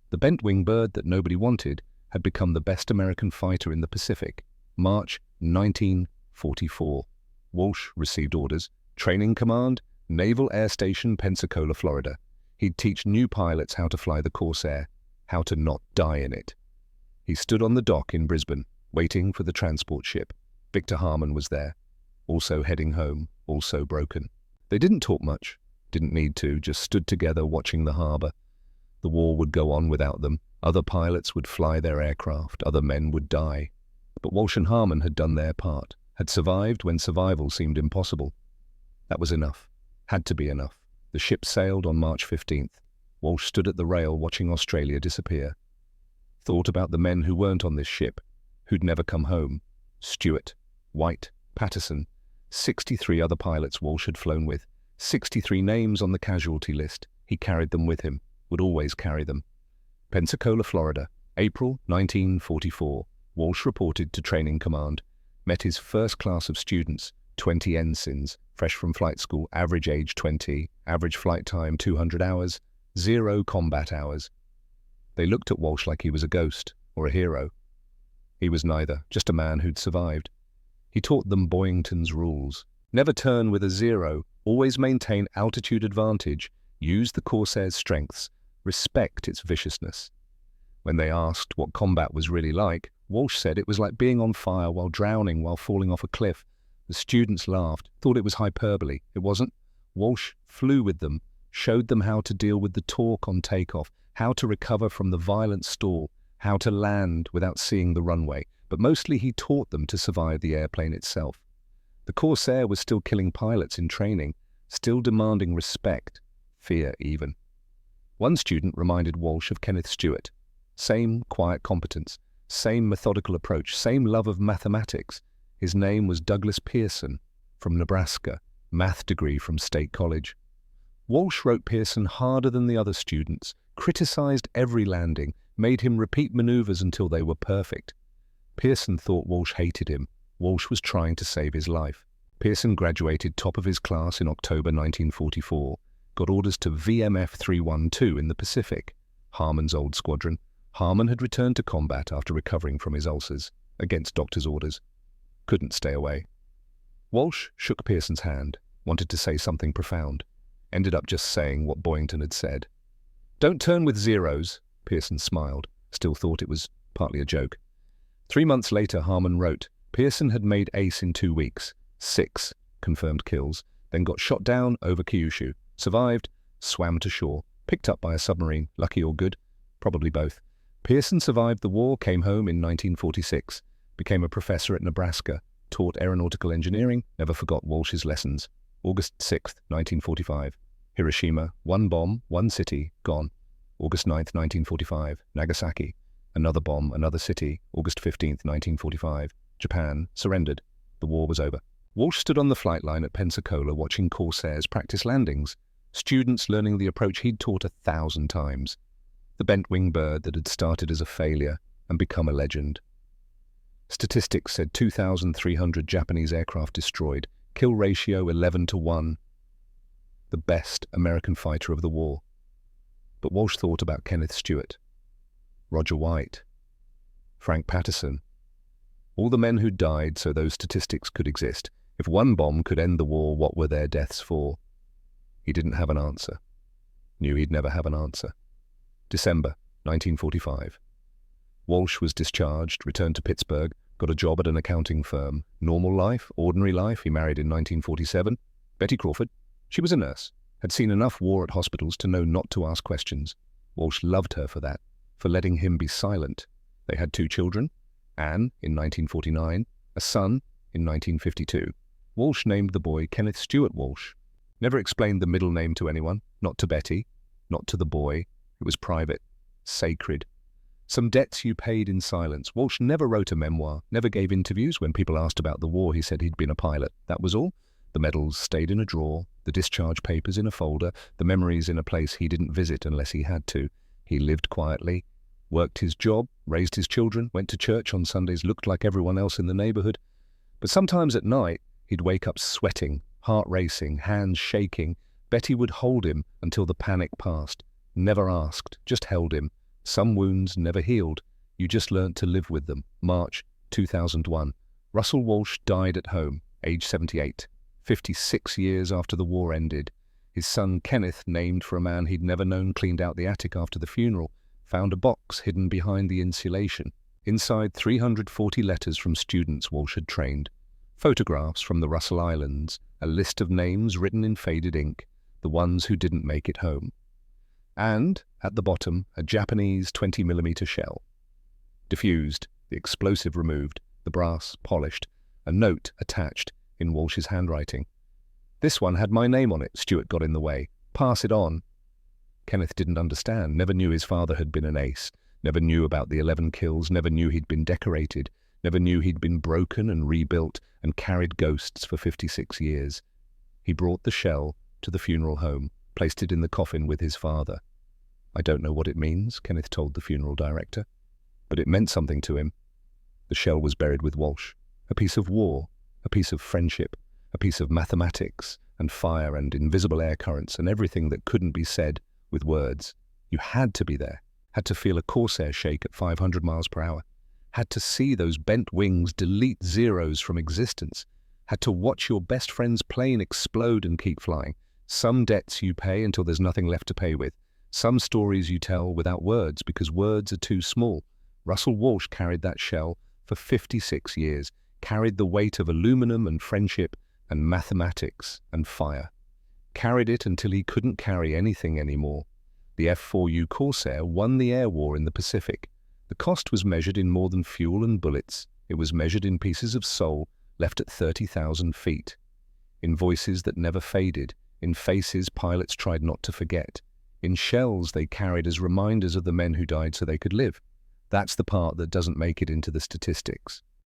The bent-wing bird that nobody wanted had become the best American fighter in the Pacific. March 1944. Walsh received orders. Training Command, Naval Air Station, Pensacola, Florida. He'd teach new pilots how to fly the Corsair, how to not die in it. He stood on the dock in Brisbane, waiting for the transport ship. Victor Harmon was there, also heading home, also broken. They didn't talk much, didn't need to, just stood together watching the harbour. The war would go on without them. Other pilots would fly their aircraft, other men would die. But Walsh and Harmon had done their part, had survived when survival seemed impossible. That was enough, had to be enough. The ship sailed on March 15th. Walsh stood at the rail watching Australia disappear. Thought about the men who weren't on this ship, who'd never come home. Stewart, White, Patterson, 63 other pilots Walsh had flown with, 63 names on the casualty list. He carried them with him, would always carry them. Pensacola, Florida, April 1944. Walsh reported to Training Command. Met his first class of students, 20 ensigns, fresh from flight school, average age 20, average flight time 200 hours, 0 combat hours. They looked at Walsh like he was a ghost or a hero. He was neither, just a man who'd survived. He taught them Boyington's rules. Never turn with a 0, always maintain altitude advantage, use the Corsair's strengths, respect its viciousness. When they asked what combat was really like, Walsh said it was like being on fire while drowning while falling off a cliff. The students laughed, thought it was hyperbole. It wasn't. Walsh flew with them, showed them how to deal with the torque on takeoff, how to recover from the violent stall, how to land without seeing the runway, but mostly he taught them to survive the airplane itself. The Corsair was still killing pilots in training, still demanding respect, fear even. One student reminded Walsh of Kenneth Stewart. Same quiet competence, same methodical approach, same love of mathematics. His name was Douglas Pearson, from Nebraska, math degree from State College. Walsh wrote Pearson harder than the other students, criticized every landing, made him repeat maneuvers until they were perfect. Pearson thought Walsh hated him. Walsh was trying to save his life. Pearson graduated top of his class in October 1944, got orders to VMF 312 in the Pacific, Harmon's old squadron. Harmon had returned to combat after recovering from his ulcers, against doctor's orders. Couldn't stay away. Walsh shook Pearson's hand, wanted to say something profound, ended up just saying what Boyington had said. "Don't turn with 0s, Pearson smiled, still thought it was partly a joke. 3 months later, Harmon wrote, Pearson had made ace in 2 weeks, 6 confirmed kills, then got shot down over Kyushu, survived, swam to shore, picked up by a submarine, lucky or good, probably both. Pearson survived the war, came home in 1946, became a professor at Nebraska, taught aeronautical engineering, never forgot Walsh's lessons. August 6th, 1945. Hiroshima, 1 bomb, 1 city, gone. August 9th, 1945. Nagasaki, another bomb, another city. August 15th, 1945. Japan, surrendered. The war was over. Walsh stood on the flight line at Pensacola watching Corsairs practice landings, students learning the approach he'd taught 1,000 times. The bent-wing bird that had started as a failure and become a legend. Statistics said 2,300 Japanese aircraft destroyed, kill ratio 11-1. The best American fighter of the war. But Walsh thought about Kenneth Stewart, Roger White, Frank Patterson, all the men who died so those statistics could exist. If 1 bomb could end the war, what were their deaths for? He didn't have an answer. Knew he'd never have an answer. December 1945. Walsh was discharged, returned to Pittsburgh, got a job at an accounting firm. Normal life, ordinary life. He married in 1947. Betty Crawford. She was a nurse, had seen enough war at hospitals to know not to ask questions. Walsh loved her for that, for letting him be silent. They had 2 children, Anne in 1949, a son in 1952. Walsh named the boy Kenneth Stewart Walsh. Never explained the middle name to anyone, not to Betty, not to the boy. It was private, sacred. Some debts you paid in silence. Walsh never wrote a memoir, never gave interviews. When people asked about the war, he said he'd been a pilot. That was all. The medals stayed in a drawer, the discharge papers in a folder, the memories in a place he didn't visit unless he had to. He lived quietly, worked his job, raised his children, went to church on Sundays, looked like everyone else in the neighborhood. But sometimes at night, he'd wake up sweating, heart racing, hands shaking. Betty would hold him until the panic passed. Never asked, just held him. Some wounds never healed. You just learnt to live with them. March 2001. Russell Walsh died at home, age 78, 56 years after the war ended. His son Kenneth, named for a man he'd never known, cleaned out the attic after the funeral, found a box hidden behind the insulation. Inside, 340 letters from students Walsh had trained, photographs from the Russell Islands, a list of names written in faded ink, the ones who didn't make it home. And, at the bottom, a Japanese 20mm shell. Diffused, the explosive removed, the brass polished, a note attached in Walsh's handwriting. This one had my name on it. Stewart got in the way. Pass it on. Kenneth didn't understand, never knew his father had been an ace, never knew about the 11 kills, never knew he'd been decorated, never knew he'd been broken and rebuilt and carried ghosts for 56 years. He brought the shell to the funeral home, placed it in the coffin with his father. I don't know what it means, Kenneth told the funeral director, but it meant something to him. The shell was buried with Walsh, a piece of war, a piece of friendship, a piece of mathematics and fire and invisible air currents and everything that couldn't be said with words. You had to be there, had to feel a Corsair shake at 500 miles per hour, had to see those bent wings delete zeros from existence, had to watch your best friend's plane explode and keep flying. Some debts you pay until there's nothing left to pay with. Some stories you tell without words because words are too small. Russell Walsh carried that shell for 56 years, carried the weight of aluminum and friendship and mathematics and fire. Carried it until he couldn't carry anything anymore. The F-4U Corsair won the air war in the Pacific. The cost was measured in more than fuel and bullets. It was measured in pieces of soul left at 30,000 feet. In voices that never faded, in faces pilots tried not to forget, in shells they carried as reminders of the men who died so they could live. That's the part that doesn't make it into the statistics.